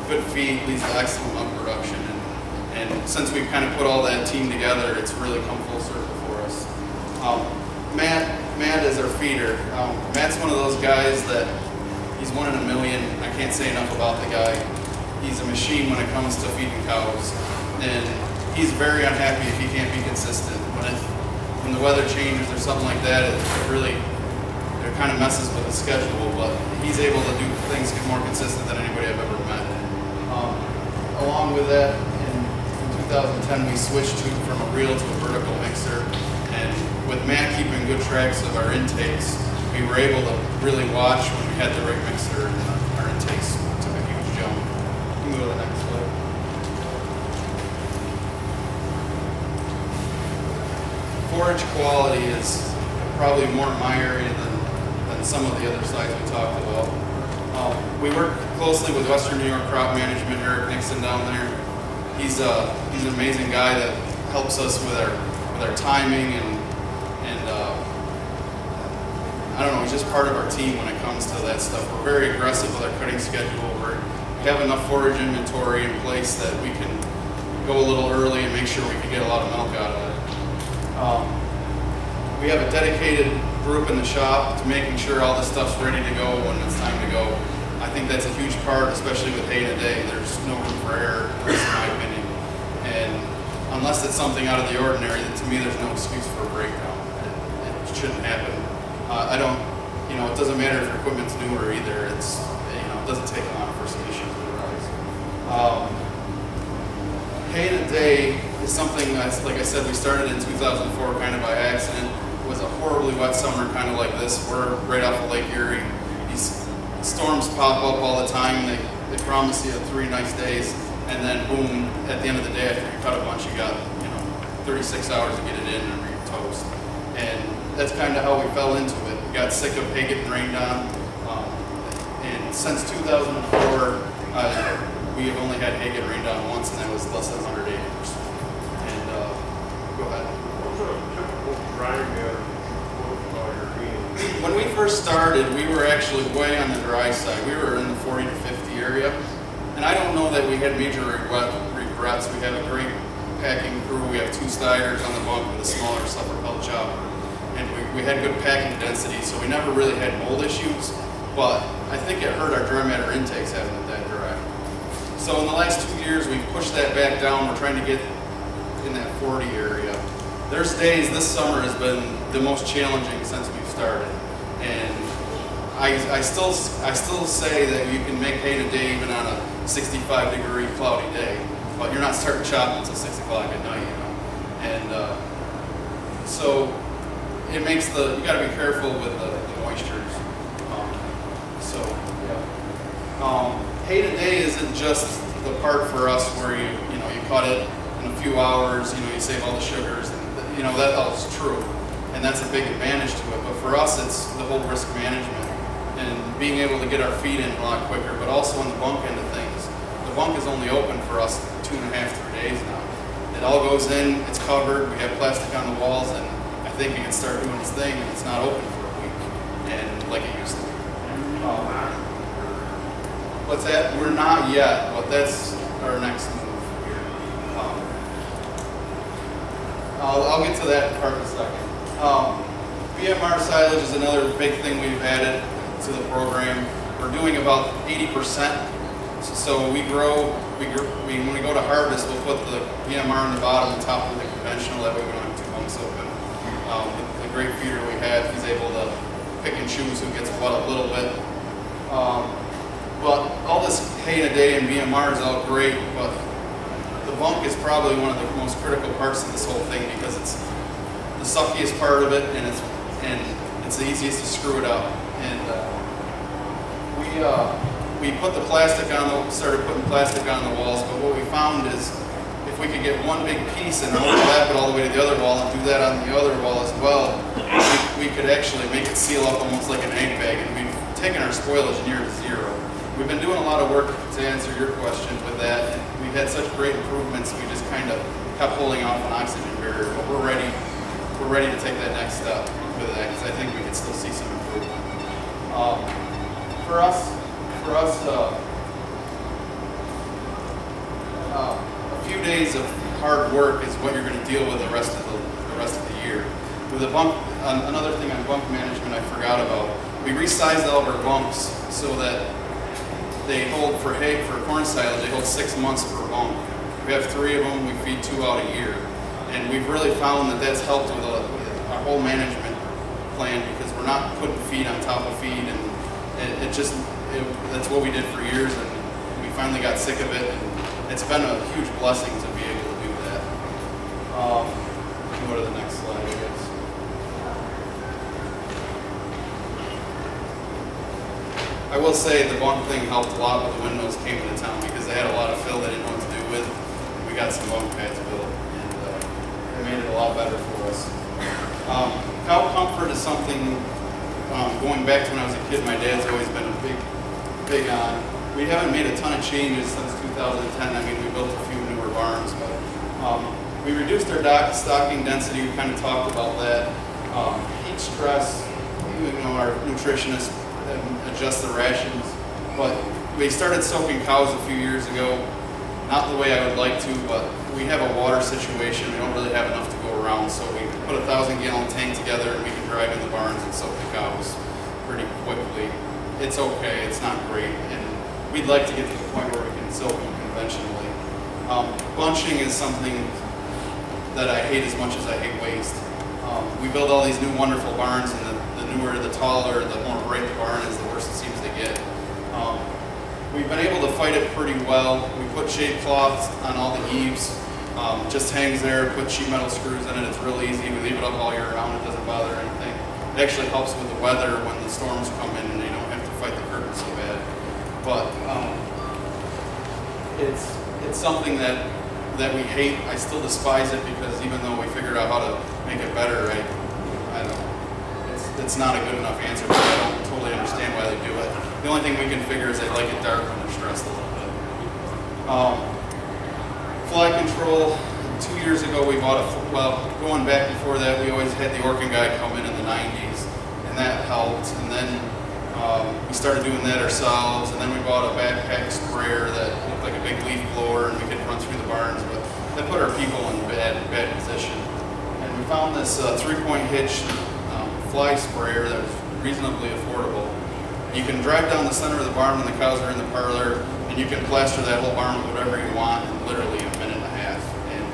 good feed leads to excellent milk production, and since we've kind of put all that team together, it's really come full circle for us. Matt is our feeder. Matt's one of those guys that he's 1 in a million. I can't say enough about the guy. He's a machine when it comes to feeding cows, and he's very unhappy if he can't be consistent. When the weather changes or something like that, it kind of messes with the schedule, but he's able to do things more consistent than anybody I've ever met. Along with that, and 2010, we switched from a reel to a vertical mixer. And with Matt keeping good tracks of our intakes, we were able to really watch when we had the right mixer, and our intakes took a huge jump. You can go to the next slide. Forage quality is probably more in my area than some of the other sites we talked about. We work closely with Western New York Crop Management, Eric Nixon down there. He's an amazing guy that helps us with our timing and I don't know, he's just part of our team when it comes to that stuff. We're very aggressive with our cutting schedule. We have enough forage inventory in place that we can go a little early and make sure we can get a lot of milk out of it. We have a dedicated group in the shop to making sure all this stuff's ready to go when it's time to go. I think that's a huge part, especially with hay in a day. There's no room for error, at least in my opinion. And unless it's something out of the ordinary, to me there's no excuse for a breakdown. It shouldn't happen. It doesn't matter if your equipment's newer either. It doesn't take long for some issues to arise. Hay in a day is something that's, like I said, we started in 2004 kind of by accident. It was a horribly wet summer, kind of like this. We're right off of Lake Erie. These storms pop up all the time. They promise you 3 nice days, and then boom, at the end of the day, after you cut a bunch, you got 36 hours to get it in and you're toast. And that's kind of how we fell into it. We got sick of hay getting rained on, and since 2004, we have only had hay get rained on once, and that was less than 100 acres. And go ahead. What's a typical drying When we first started, we were actually way on the dry side. We were in the 40 to 50 area, and I don't know that we had major regrets. We have a great packing crew. We have 2 Steiders on the bunk with a smaller Suffer Pelt chopper. And we had good packing density, so we never really had mold issues, but I think it hurt our dry matter intakes having it that dry. So in the last 2 years, we've pushed that back down. We're trying to get in that 40 area. There's days, this summer has been the most challenging since we've started. And I still say that you can make hay in a day even on a 65-degree cloudy day, but you're not starting chopping until 6 o'clock at night, And so it makes you got to be careful with the moistures. Hay in a day isn't just the part for us where you cut it in a few hours, you save all the sugars, and that all is true, and that's a big advantage to it. But for us, it's the whole risk management and being able to get our feed in a lot quicker, but also on the bunk end of things. The bunk is only open for us 2.5 to 3 days now. It all goes in, it's covered, we have plastic on the walls, and I think it can start doing its thing, and it's not open for a week, and like it used to be. What's that? We're not yet, but that's our next move here. I'll get to that part in a second. BMR silage is another big thing we've added to the program. We're doing about 80%. So when we go to harvest, we'll put the BMR on the bottom and top of the conventional. That way we don't have 2 bunks open. The great feeder we have, he's able to pick and choose who gets what a little bit. But all this hay in a day and BMR is all great, but the bunk is probably one of the most critical parts of this whole thing because it's the suckiest part of it, and it's the easiest to screw it up. And we put the plastic started putting plastic on the walls, but what we found is if we could get one big piece and overlap it all the way to the other wall and do that on the other wall as well, we could actually make it seal up almost like an egg bag, and we've taken our spoilage near to 0. We've been doing a lot of work to answer your question with that, and we've had such great improvements, we just kind of kept holding off on oxygen barrier, but we're ready to take that next step with that, because I think we can still see some improvement. For us, a few days of hard work is what you're going to deal with the rest of the year. With the bunk, another thing on bunk management I forgot about, we resized all of our bunks so that they hold for corn silage, they hold 6 months per bunk. We have 3 of them, we feed 2 out a year. And we've really found that that's helped with our whole management plan because we're not putting feed on top of feed, and that's what we did for years, and we finally got sick of it, and it's been a huge blessing to be able to do We can go to the next slide, I guess. I will say the one thing helped a lot with the windmills came into town because they had a lot of fill they didn't know what to do with. We got some bunk pads built, and it made it a lot better for us. Cow comfort is something, going back to when I was a kid, my dad's always been a big on. We haven't made a ton of changes since 2010. I mean, we built a few newer barns, but we reduced our stocking density. We kind of talked about that. Heat stress, our nutritionists adjust the rations. But we started soaking cows a few years ago. Not the way I would like to, but we have a water situation. We don't really have enough to go around, so we put a 1,000-gallon tank together and we can drive in the barns and soak the cows pretty quickly. It's okay, it's not great, and we'd like to get to the point where we can soak them conventionally. Bunching is something that I hate as much as I hate waste. We build all these new wonderful barns, and the newer, the taller, the more bright the barn is, the worse it seems to get. We've been able to fight it pretty well. We put shade cloths on all the eaves. Just hangs there, put sheet metal screws in it. It's real easy. We leave it up all year round. It doesn't bother anything. It actually helps with the weather when the storms come in and you don't have to fight the curtains so bad. But it's something that we hate. I still despise it because even though we figured out how to make it better, I don't. It's not a good enough answer, but I don't totally understand why they do it. The only thing we can figure is they like it dark when they're stressed a little bit. Fly control, 2 years ago we bought going back before that, we always had the Orkin guy come in the 90s, and that helped. And then we started doing that ourselves, and then we bought a backpack sprayer that looked like a big leaf blower, and we could run through the barns, but that put our people in bad position. And we found this 3-point hitch fly sprayer that was reasonably affordable. You can drive down the center of the barn when the cows are in the parlor, and you can plaster that whole barn with whatever you want in literally a minute and a half. And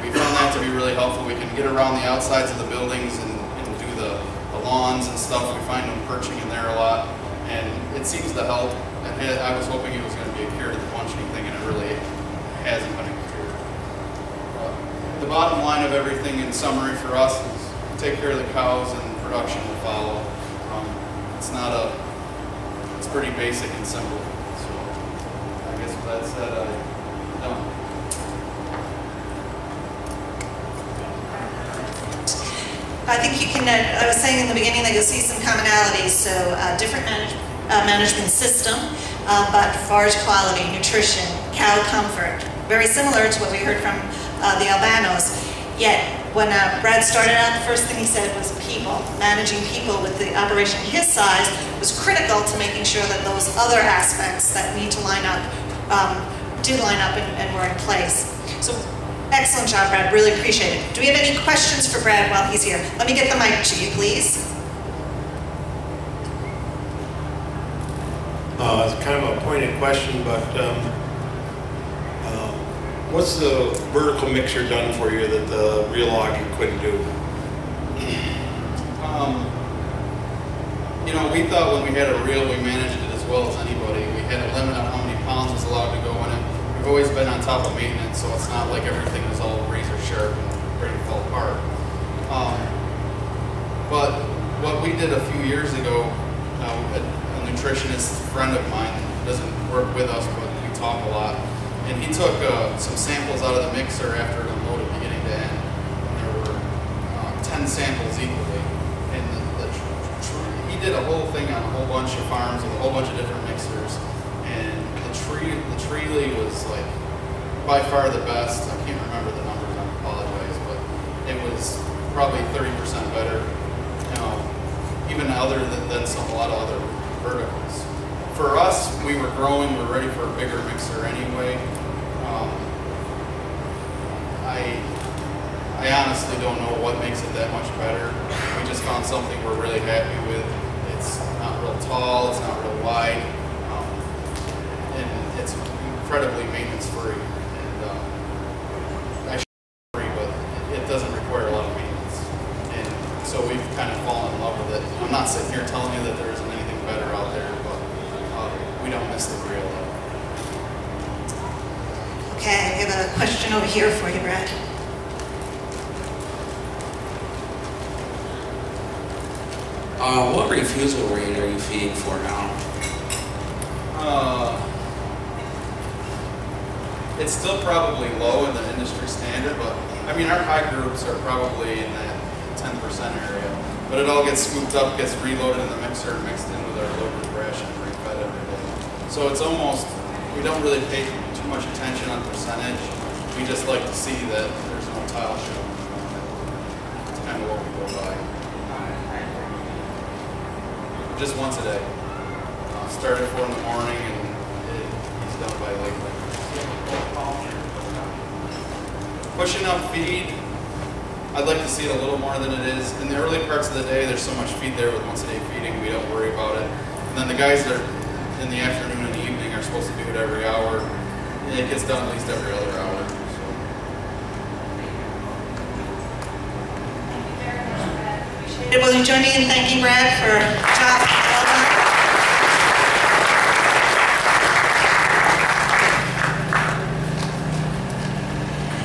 we found that to be really helpful. We can get around the outsides of the buildings and do the lawns and stuff. We find them perching in there a lot, and it seems to help. And I was hoping it was going to be a cure to the bunching thing, and it really hasn't been a cure. The bottom line of everything in summary for us is take care of the cows and production will follow. It's pretty basic and simple. So I guess with that said, I'm done. I think you can, I was saying in the beginning that you'll see some commonalities, so different management system, but forage quality, nutrition, cow comfort, very similar to what we heard from the Albanos. Yet, when Brad started out, the first thing he said was people. Managing people with the operation his size was critical to making sure that those other aspects that need to line up, did line up and were in place. So, excellent job, Brad. Really appreciate it. Do we have any questions for Brad while he's here? Let me get the mic to you, please. It's kind of a pointed question, but what's the vertical mixer done for you that the real logging couldn't do? We thought when we had a reel, we managed it as well as anybody. We had a limit on how many pounds was allowed to go in it. We've always been on top of maintenance, so it's not like everything is all razor sharp and ready to fall apart. But what we did a few years ago, a nutritionist friend of mine doesn't work with us, but we talk a lot. And he took some samples out of the mixer after it unloaded beginning to end. And there were 10 samples equally. And he did a whole thing on a whole bunch of farms with a whole bunch of different mixers. And the Treely was like by far the best. I can't remember the numbers, I apologize, but it was probably 30% better. Even other than a lot of other verticals. For us, we were growing, we were ready for a bigger mixer anyway. I honestly don't know what makes it that much better. We just found something we're really happy with. It's not real tall, it's not real wide, and it's incredibly maintenance free. And I should say free, but it doesn't require a lot of maintenance. And so we've kind of fallen in love with it. I'm not sitting here telling you that there isn't anything better out there, but we don't miss the grill. Okay, I have a question over here for you, Brad. What refusal rate are you feeding for now? It's still probably low in the industry standard, but I mean our high groups are probably in that 10% area. But it all gets scooped up, gets reloaded in the mixer, and mixed in with our low group ration, refed every day. So it's almost, we don't really pay too much attention on percentage. We just like to see that there's no tile show. It's kind of what we go by. Just once a day. Start at 4 in the morning and he's done by late. Pushing up feed, I'd like to see it a little more than it is. In the early parts of the day, there's so much feed there with once a day feeding, we don't worry about it. And then the guys that are in the afternoon and the evening are supposed to do it every hour. It gets done at least every other hour. Will you join me in thanking Brad for a job well done?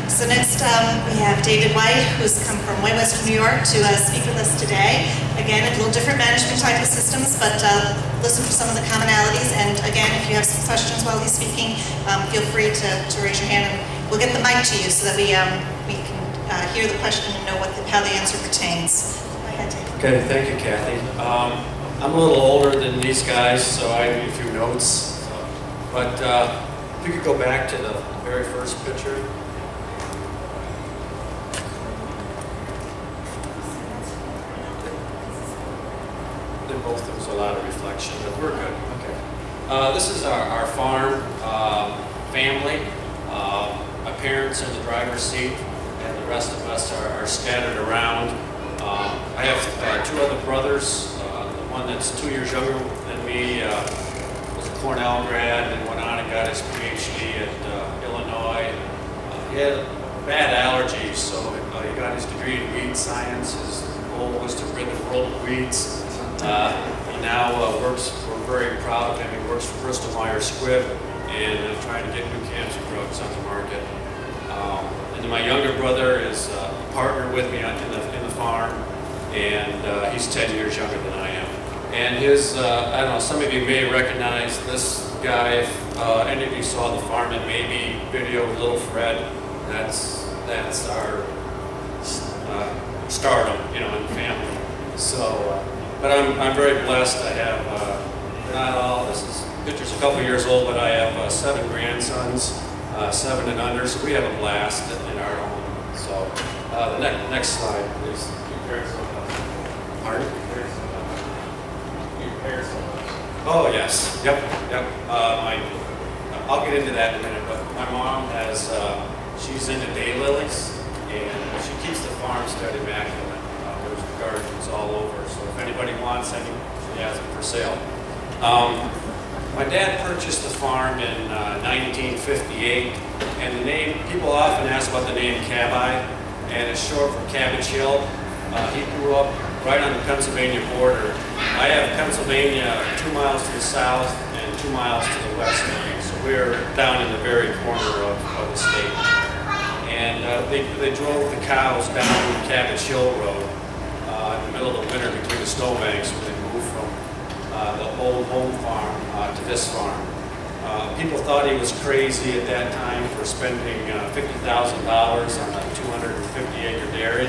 So next we have David White, who's come from way west New York to speak with us today. Again, a little different management type of systems, but listen for some of the commonalities. And again, if you have some questions while he's speaking, feel free to raise your hand, and we'll get the mic to you so that we can hear the question and know how the answer pertains. Okay, thank you, Kathy. I'm a little older than these guys, so I need a few notes. But if you could go back to the very first picture. They're both, there was a lot of reflection, but we're good. Okay. This is our farm family. My parents in the driver's seat, and the rest of us are scattered around. I have 2 other brothers. The one that's 2 years younger than me was a Cornell grad and went on and got his PhD at Illinois. He had bad allergies, so he got his degree in weed science. His goal was to rid the world of weeds. He now works, we're very proud of him, he works for Bristol Myers Squibb and trying to get new cancer drugs on the market. And my younger brother is a partner with me in the farm, and he's 10 years younger than I am. And his, I don't know, some of you may recognize this guy. If any of you saw the Farm and Maybe video with Little Fred, that's our stardom, you know, in the family. So, but I'm very blessed. I have, not all, this picture's a couple years old, but I have 7 grandsons, 7 and under, so we have a blast in our home. So, the next slide, please. Pardon? Oh, yes. Yep. I'll get into that in a minute, but my mom has, she's into daylilies, and she keeps the farmstead immaculate. There's gardens all over, so if anybody wants any, she has them for sale. My dad purchased the farm in 1958, and the name, people often ask about the name Cabot, and it's short for Cabbage Hill. He grew up right on the Pennsylvania border. I have Pennsylvania 2 miles to the south and 2 miles to the west of me, so we're down in the very corner of the state. And they drove the cows down Cabbage Hill Road in the middle of the winter between the snowbanks when they moved from the old home farm to this farm. People thought he was crazy at that time for spending $50,000 on a 250-acre dairy.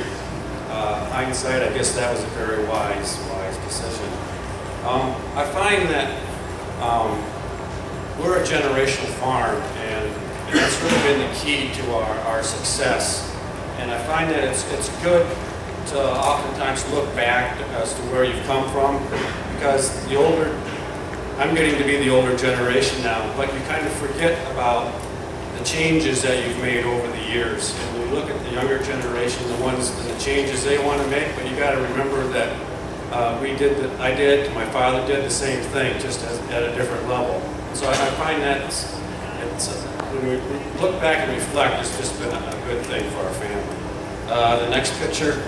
Hindsight, I guess that was a very wise decision. I find that we're a generational farm, and that's really been the key to our success. And I find that it's good to oftentimes look back as to where you've come from, because I'm getting to be the older generation now, but you kind of forget about the changes that you've made over the years. And when you look at the younger generation, the changes they want to make, but you got to remember that my father did the same thing, just at a different level. And so I find that when we look back and reflect, it's just been a good thing for our family. The next picture.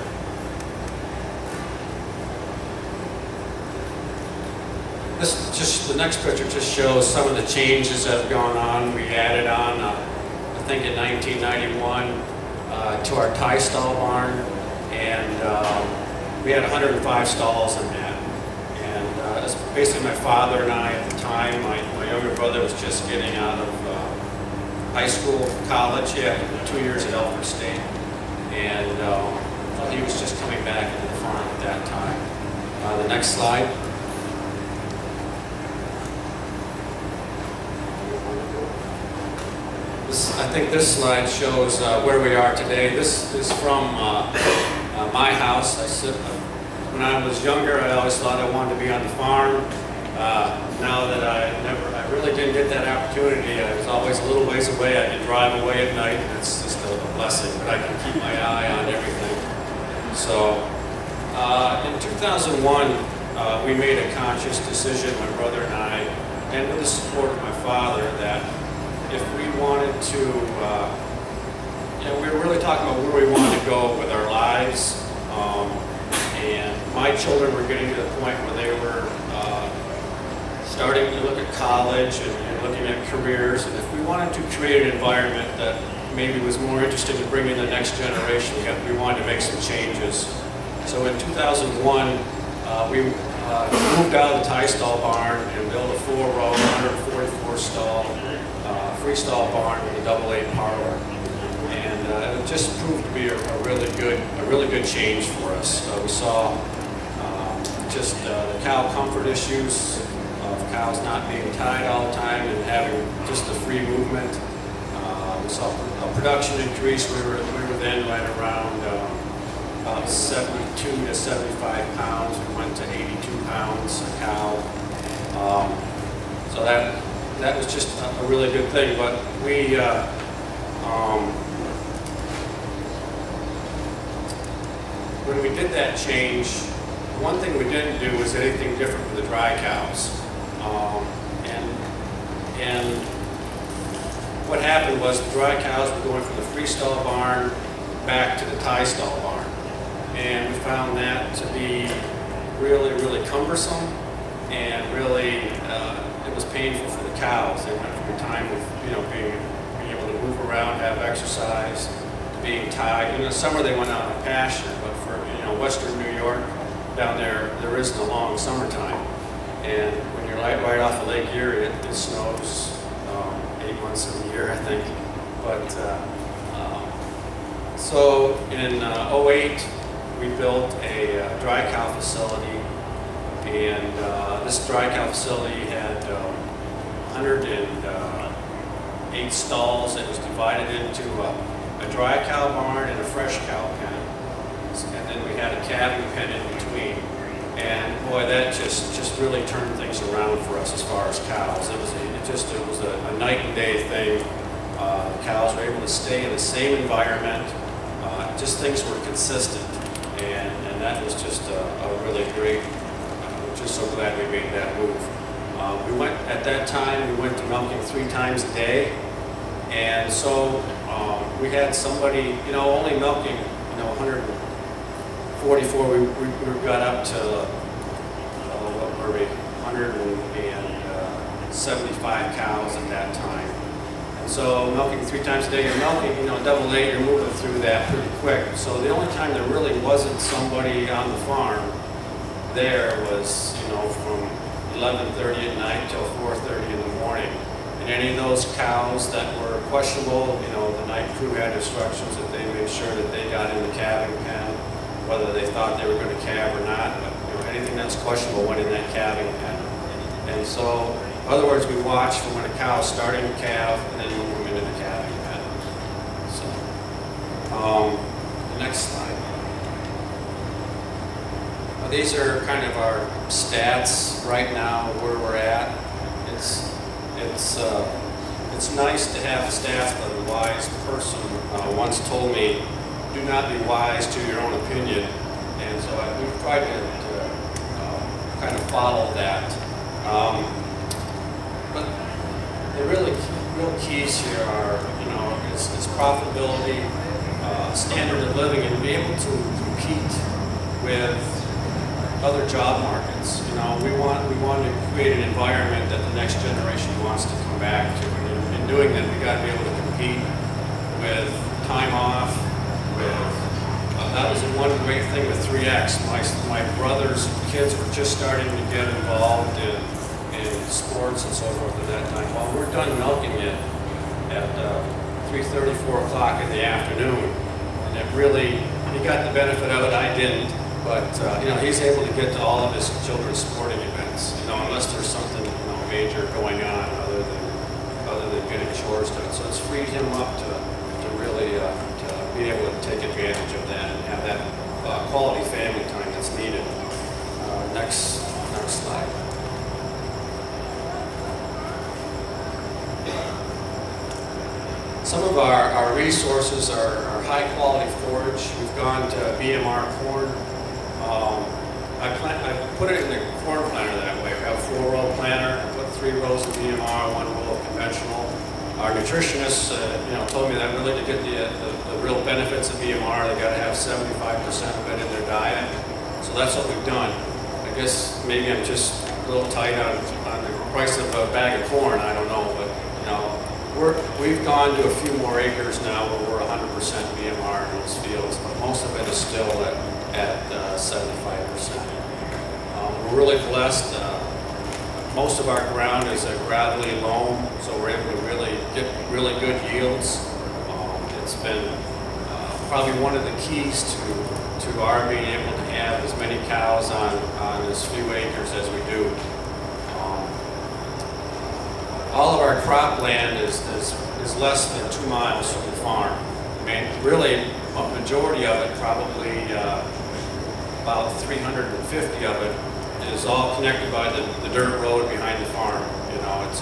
The next picture just shows some of the changes that have gone on. We added on, I think in 1991, to our tie stall barn, and we had 105 stalls in that. it's basically my father and I at the time. My younger brother was just getting out of high school, college. He had 2 years at Elford State. And he was just coming back into the farm at that time. The next slide. I think this slide shows where we are today. This is from my house. When I was younger, I always thought I wanted to be on the farm. Now that I really didn't get that opportunity. I was always a little ways away. I could drive away at night, and it's just a blessing. But I can keep my eye on everything. So in 2001, we made a conscious decision, my brother and I, and with the support of my father, that if we wanted to, we were really talking about where we wanted to go with our lives. And my children were getting to the point where they were starting to look at college and looking at careers. And if we wanted to create an environment that maybe was more interested in bringing the next generation, we wanted to make some changes. So in 2001, we moved out of the tie stall barn and built a 4-row, 144 stall, freestall barn with a double-A parlor. And it just proved to be a really good change for us. We saw just the cow comfort issues of cows not being tied all the time and having just the free movement. We saw a production increase. We were then right around about 72 to 75 pounds. We went to 82 pounds a cow. So that was just a really good thing. But we when we did that change, one thing we didn't do was anything different with the dry cows. And what happened was the dry cows were going from the freestall barn back to the tie stall barn. And we found that to be really cumbersome, and really it was painful for the cows. They went from a time of being able to move around, have exercise, to being tied. In the summer they went out on pasture, but for western New York, down there isn't a long summertime. And when you're right off of Lake Erie, it snows 8 months of the year, I think. But so in 2008, we built a dry cow facility, and this dry cow facility had 108 stalls. It was divided into a dry cow barn and a fresh cow pen, and then we had a calving pen in between. And boy, that just really turned things around for us as far as cows. It was a night and day thing. The cows were able to stay in the same environment. Just things were consistent, and that was just a really great. I'm just so glad we made that move. At that time, we went to milking 3 times a day, and so we had somebody, only milking, 144. We got up to what were we, 175 cows at that time. And so milking 3 times a day, you're milking, double-A, you're moving through that pretty quick. So the only time there really wasn't somebody on the farm there was, from 11:30 at night till 4:30 in the morning. And any of those cows that were questionable, the night crew had instructions that they made sure that they got in the calving pen, whether they thought they were going to calve or not. But anything that's questionable went in that calving pen. And so, in other words, we watched from when a cow is starting to calve and then move them into the calving pen. So, the next slide. These are kind of our stats right now, where we're at. It's nice to have staff that a wise person once told me, do not be wise to your own opinion. And so we've tried to kind of follow that. But the real keys here are, is profitability, standard of living, and be able to compete with other job markets. We want to create an environment that the next generation wants to come back to. And in doing that, we got to be able to compete with time off, with that was the one great thing with 3X. My brother's kids were just starting to get involved in sports and so forth at that time. Well, we're done milking it at 3:30, 4 o'clock in the afternoon, and it really, he got the benefit of it, I didn't, but you know, he's able to get to all of his children's sporting events, you know, unless there's something, you know, major going on other than getting chores done. So it's freed him up to really to be able to take advantage of that and have that quality family time that's needed. Next slide. Some of our resources are high quality forage. We've gone to BMR corn. I put it in the corn planter that way. We have a 4-row planter. I put 3 rows of BMR, 1 row of conventional. Our nutritionists, you know, told me that really to get the real benefits of BMR, they got to have 75% of it in their diet. So that's what we've done. I guess maybe I'm just a little tight on the price of a bag of corn. I don't know, but you know. We've gone to a few more acres now where we're 100% BMR in those fields, but most of it is still at 75%. We're really blessed. Most of our ground is a gravelly loam, so we're able to really get really good yields. It's been probably one of the keys to our being able to have as many cows on as few acres as we do. All of our cropland is less than 2 miles from the farm. I mean, really, a majority of it, probably about 350 of it, is all connected by the dirt road behind the farm. You know, it's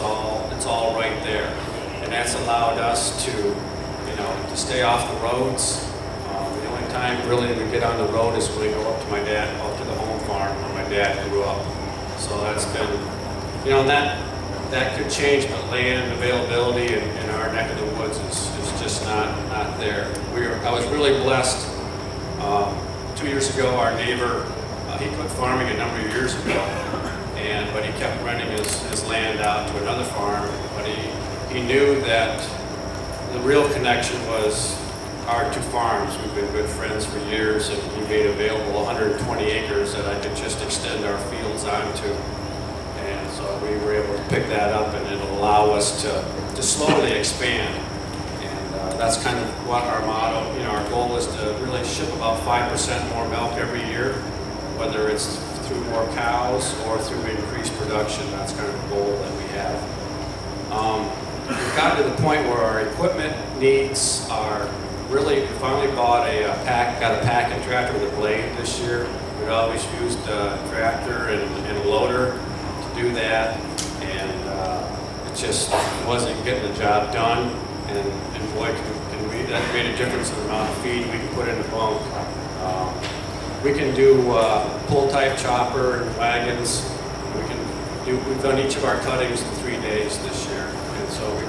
all right there, and that's allowed us to, you know, to stay off the roads. The only time really we get on the road is when we go up to the home farm where my dad grew up. So that's been, you know, that could change, but land availability in our neck of the woods is just not there. I was really blessed. 2 years ago, our neighbor, he quit farming a number of years ago, but he kept renting his land out to another farm. But he knew that the real connection was our 2 farms. We've been good friends for years, and he made available 120 acres that I could just extend our fields onto. So we were able to pick that up, and it'll allow us to slowly expand. And that's kind of what our motto, you know, our goal is to really ship about 5% more milk every year, whether it's through more cows or through increased production. That's kind of the goal that we have. We've gotten to the point where our equipment needs are really, we finally got a packing tractor with a blade this year. We'd always used a tractor and a loader do that, and it just wasn't getting the job done, and boy, that made a difference in the amount of feed we can put in the bunk. We can do pull type chopper and wagons. We've done each of our cuttings in 3 days this year, and so we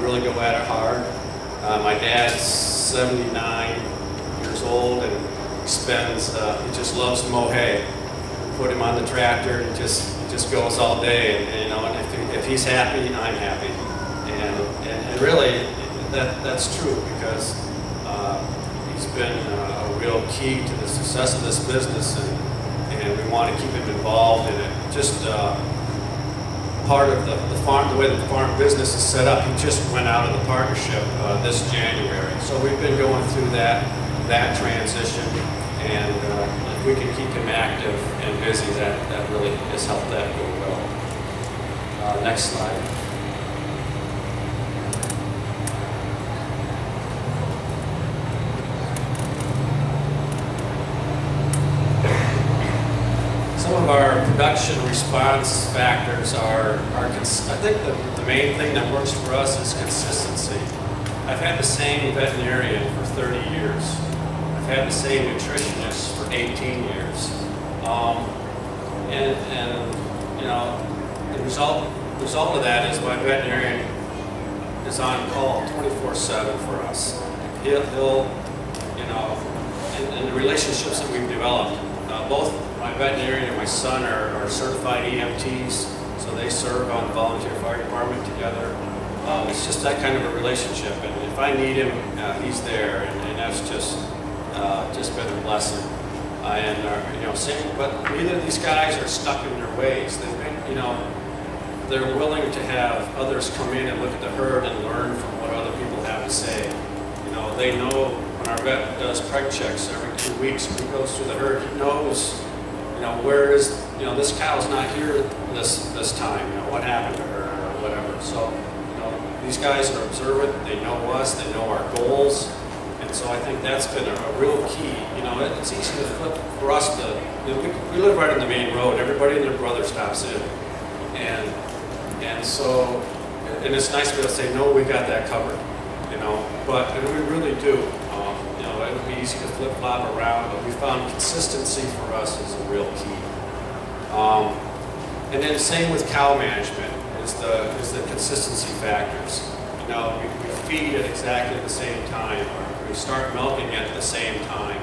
really go at it hard. My dad's 79 years old, and he just loves to mow hay. We put him on the tractor and just goes all day, and you know, and if he's happy, I'm happy, and really that's true, because he's been a real key to the success of this business, and we want to keep him involved in it. Just part of the farm, the way that the farm business is set up, he just went out of the partnership this January, so we've been going through that transition, and if we can keep him active and busy, that really has helped that go well. Next slide. Some of our production response factors are I think the main thing that works for us is consistency. I've had the same veterinarian for 30 years. I've had the same nutritionist for 18 years. And you know, the result of that is my veterinarian is on call 24/7 for us. He'll you know, and the relationships that we've developed, both my veterinarian and my son are certified EMTs, so they serve on the volunteer fire department together. It's just that kind of a relationship, and if I need him, he's there, and that's just, just been a blessing. But neither of these guys are stuck in their ways. They've been, they're willing to have others come in and look at the herd and learn from what other people have to say. They know when our vet does preg checks every 2 weeks, when he goes through the herd, he knows, where is, this cow's not here this time, what happened to her or whatever. So, these guys are observant, they know us, they know our goals, and so I think that's been a real key. It's easy to flip for us to, we live right on the main road, everybody and their brother stops in, and so, and it's nice to be able to say, no, we got that covered, and we really do. It would be easy to flip-flop around, but we found consistency for us is a real key. And then same with cow management is the consistency factors. We feed at exactly the same time, or we start milking at the same time.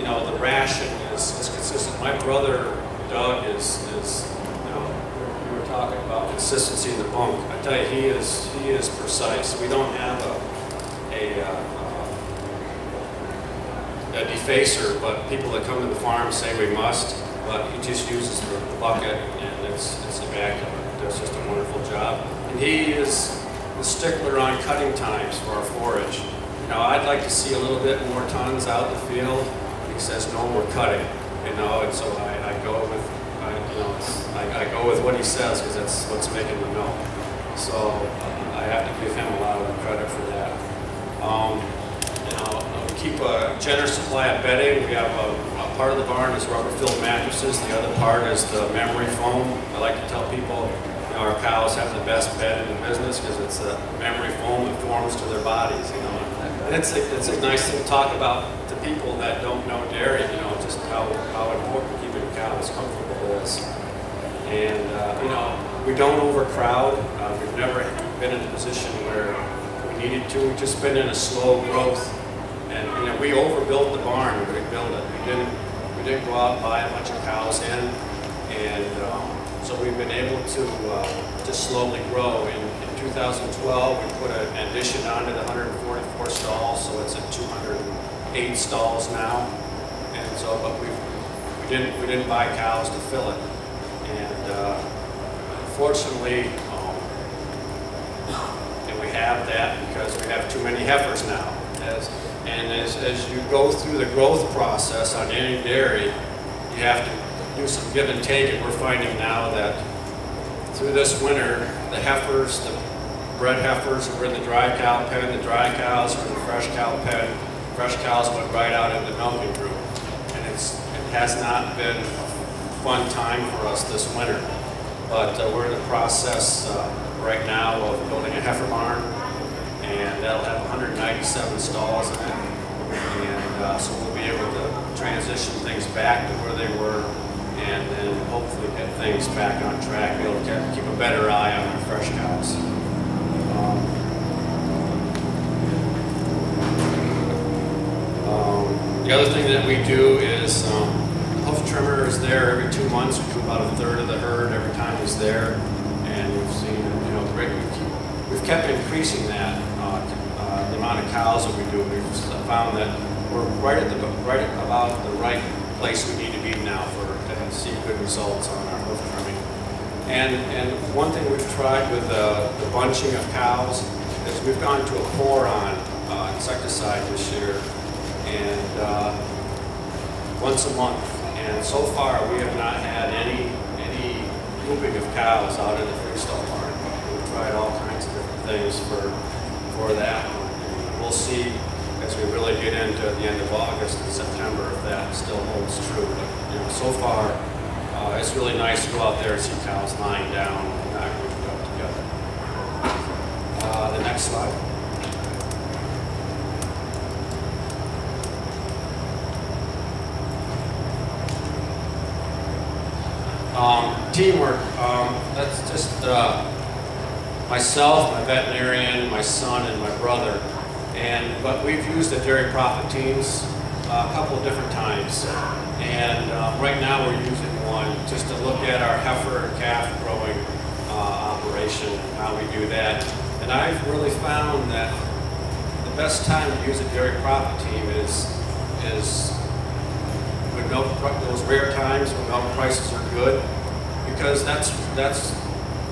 The ration is consistent. My brother Doug is we were talking about consistency in the bunk. I tell you, he is precise. We don't have a defacer, but people that come to the farm say we must. But he just uses the bucket, and it's immaculate. Does just a wonderful job. And he is the stickler on cutting times for our forage. I'd like to see a little bit more tons out in the field. He says no more cutting. And so I go with. I go with what he says because that's what's making the milk. So I have to give him a lot of credit for that. We keep a generous supply of bedding. We have a part of the barn is rubber-filled mattresses. The other part is the memory foam. I like to tell people, our cows have the best bed in the business because it's a memory foam that forms to their bodies. And it's a nice thing to talk about to people that don't know dairy. Just how important keeping cows comfortable is. And we don't overcrowd. We've never been in a position where we needed to. We've just been in a slow growth. And we overbuilt the barn. We rebuilt it. We didn't go out and buy a bunch of cows in. And so we've been able to just slowly grow. In 2012, we put an addition onto the 144 stalls, so it's at 208 stalls now. And so, but we didn't buy cows to fill it. And fortunately, and we have that because we have too many heifers now. As you go through the growth process on any dairy, you have to do some give and take, and we're finding now that through this winter, the heifers, the bred heifers were in the dry cow pen, the dry cows were in the fresh cow pen, fresh cows went right out in the milking group. And it has not been a fun time for us this winter. But we're in the process right now of building a heifer barn, and that'll have 197 stalls in it. And so we'll be able to transition things back to where they were, and then hopefully get things back on track, be able to keep a better eye on our fresh cows. The other thing that we do is hoof trimmer is there every 2 months. We do about a third of the herd every time he's there, and we've seen, we've kept increasing that the amount of cows that we do. We've found that we're right about the right place we need to be now to see good results on our hoof trimming. And one thing we've tried with the bunching of cows is we've gone to a boron insecticide this year, and once a month. And so far we have not had any grouping of cows out in the freestall barn. We've tried all kinds of different things for that. And we'll see as we really get into the end of August and September if that still holds true. But so far it's really nice to go out there and see cows lying down and not grouped up together. The next slide. Teamwork, that's just myself, my veterinarian, my son, and my brother. But we've used the dairy profit teams a couple of different times. And right now we're using one just to look at our heifer and calf growing operation, how we do that. And I've really found that best time to use a dairy profit team is when those rare times when milk prices are good, because that's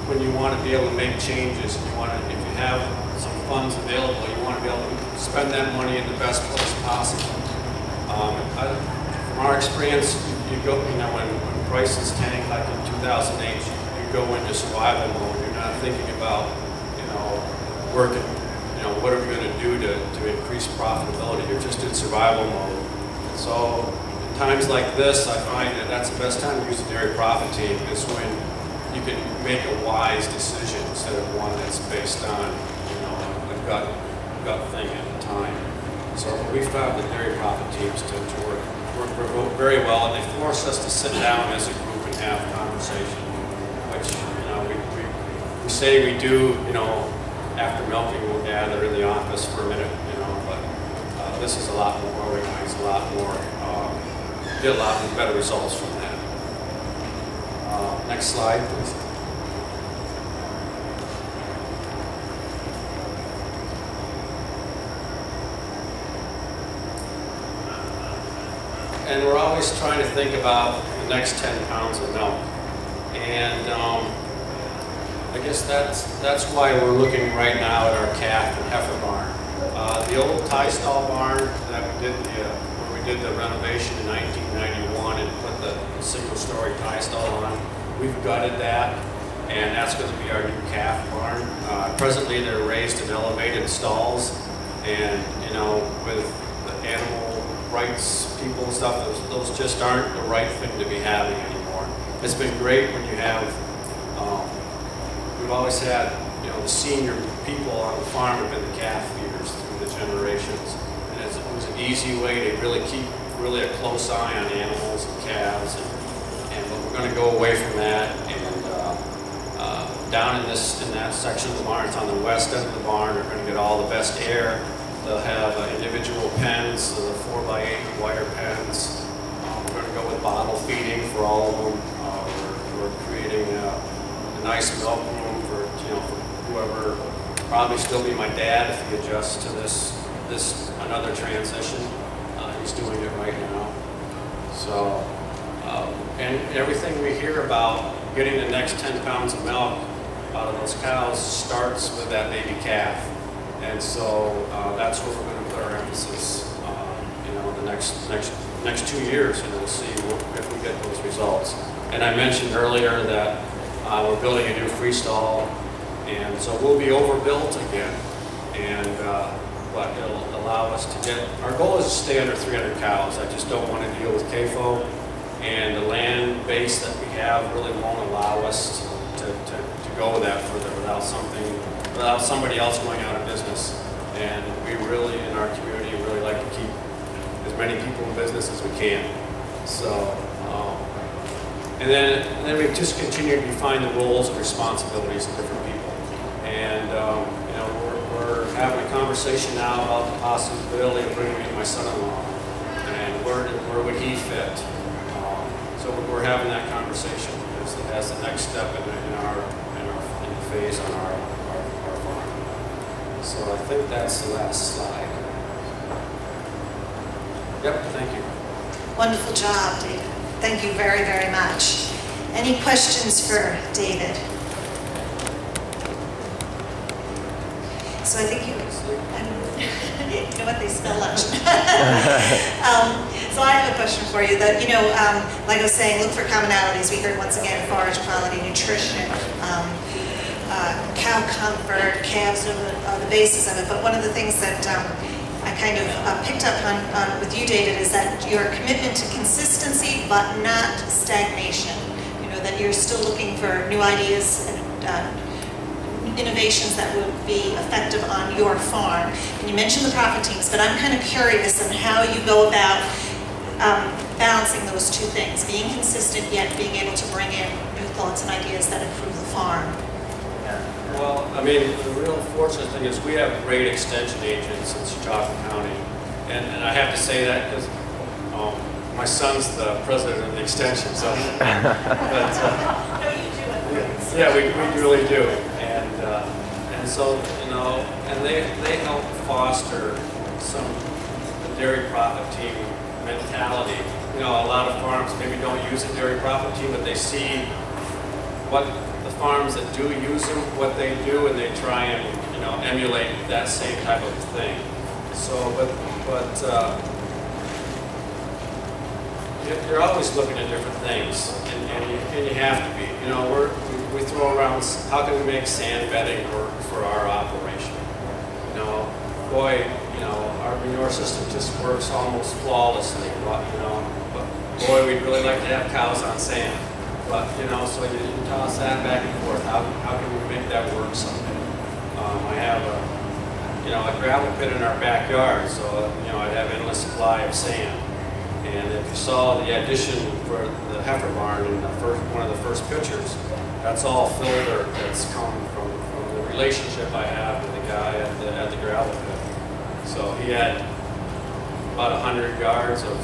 when you want to be able to make changes. You want to, if you have some funds available, you want to be able to spend that money in the best place possible. From our experience, you go, when prices tank like in 2008, you go into survival mode. You're not thinking about, working, what are we going to do to increase profitability? You're just in survival mode. And so in times like this, I find that that's the best time to use a dairy profit team, is when you can make a wise decision instead of one that's based on, a gut thing at the time. So we found the dairy profit teams to work very well, and they force us to sit down as a group and have conversation, which, we say we do, after milking we'll gather in the office for a minute, but this is a lot more organized, a lot more, get a lot better results from that. Next slide, please. And we're always trying to think about the next 10 pounds of milk. And I guess that's why we're looking right now at our calf and heifer barn. The old tie stall barn that we did where we did the renovation in 1991 and put the single-story tie stall on, we've gutted that, and that's going to be our new calf barn. Presently, they're raised in elevated stalls, and with the animal rights people and stuff, those just aren't the right thing to be having anymore. It's been great when you have. We've always had, the senior people on the farm have been the calf feeders through the generations. And it was an easy way to really keep a close eye on animals and calves. But we're going to go away from that. And down in that section of the barn, it's on the west end of the barn, they're going to get all the best air. They'll have individual pens, so the 4x8 wire pens. We're going to go with bottle feeding for all of them. We're creating a nice milk room for whoever, probably still be my dad if he adjusts to this another transition. He's doing it right now. So, and everything we hear about getting the next 10 pounds of milk out of those cows starts with that baby calf. And so that's where we're going to put our emphasis, the next 2 years, and we'll see if we get those results. And I mentioned earlier that we're building a new freestall, and so we'll be overbuilt again. And but it'll allow us to get. Our goal is to stay under 300 cows. I just don't want to deal with CAFO, and the land base that we have really won't allow us to go that further without somebody else going out of business. And we really, in our community, really like to keep as many people in business as we can. So, and then we just continue to define the roles and responsibilities of different people. And we're having a conversation now about the possibility of bringing in my son-in-law, and where would he fit? So we're having that conversation as the next step in the phase on our farm. So I think that's the last slide. Yep, thank you. Wonderful job, David. Thank you very, very much. Any questions for David? So I think you know what, they smell lunch. So I have a question for you that, like I was saying, look for commonalities. We heard once again, forage quality, nutrition, cow comfort, calves are the basis of it. But one of the things that I kind of picked up on with you, David, is that your commitment to consistency, but not stagnation. That you're still looking for new ideas and innovations that would be effective on your farm. And you mentioned the profit teams, but I'm kind of curious on how you go about balancing those two things, being consistent yet being able to bring in new thoughts and ideas that improve the farm. Well, I mean, the real fortunate thing is we have great extension agents in Chautauqua County. And I have to say that because my son's the president of the extension, so. Yeah, we really do. And so, you know, and they help foster some dairy profit team mentality. You know, a lot of farms maybe don't use a dairy profit team, but they see what the farms that do use them, what they do, and they try and, you know, emulate that same type of thing. So, but you're always looking at different things, and you have to be. You know, we throw around, how can we make sand bedding work for our operation? You know, boy, you know, our manure system just works almost flawlessly, but, you know, but boy, we'd really like to have cows on sand. But, you know, so you toss that back and forth. How can we make that work someday? I have a gravel pit in our backyard, so, you know, I'd have endless supply of sand. And if you saw the addition for the heifer barn in one of the first pictures, that's all filter that's come from the relationship I have with the guy at the gravel pit. So he had about 100 yards of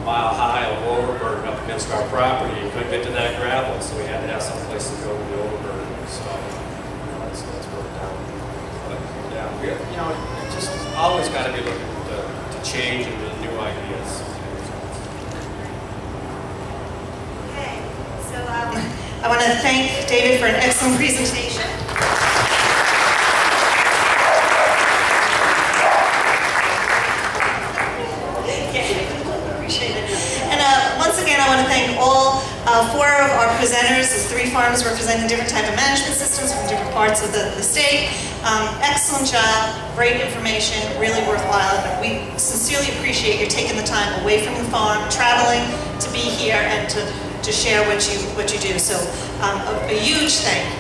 mile high of overburden up against our property. He couldn't get to that gravel, so we had to have some place to go with the overburden. So, you know, that's worked out. But yeah, you know, just always got to be looking to change and new ideas. Okay, so I want to thank David for an excellent presentation. Once again, I want to thank all 4 of our presenters. There's 3 farms representing different type of management systems from different parts of the state. Excellent job, great information, really worthwhile. And we sincerely appreciate you taking the time away from the farm, traveling to be here and to share what you do. So a huge thank you.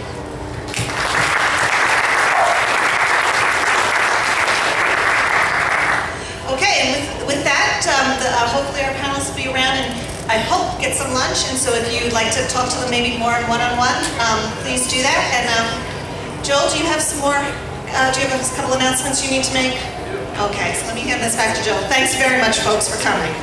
Okay, and with that, hopefully our panelists will be around and I hope get some lunch. And so if you'd like to talk to them maybe more in one-on-one, please do that. And Joel, do you have some more? Do you have a couple announcements you need to make? Okay, so let me hand this back to Joel. Thanks very much, folks, for coming.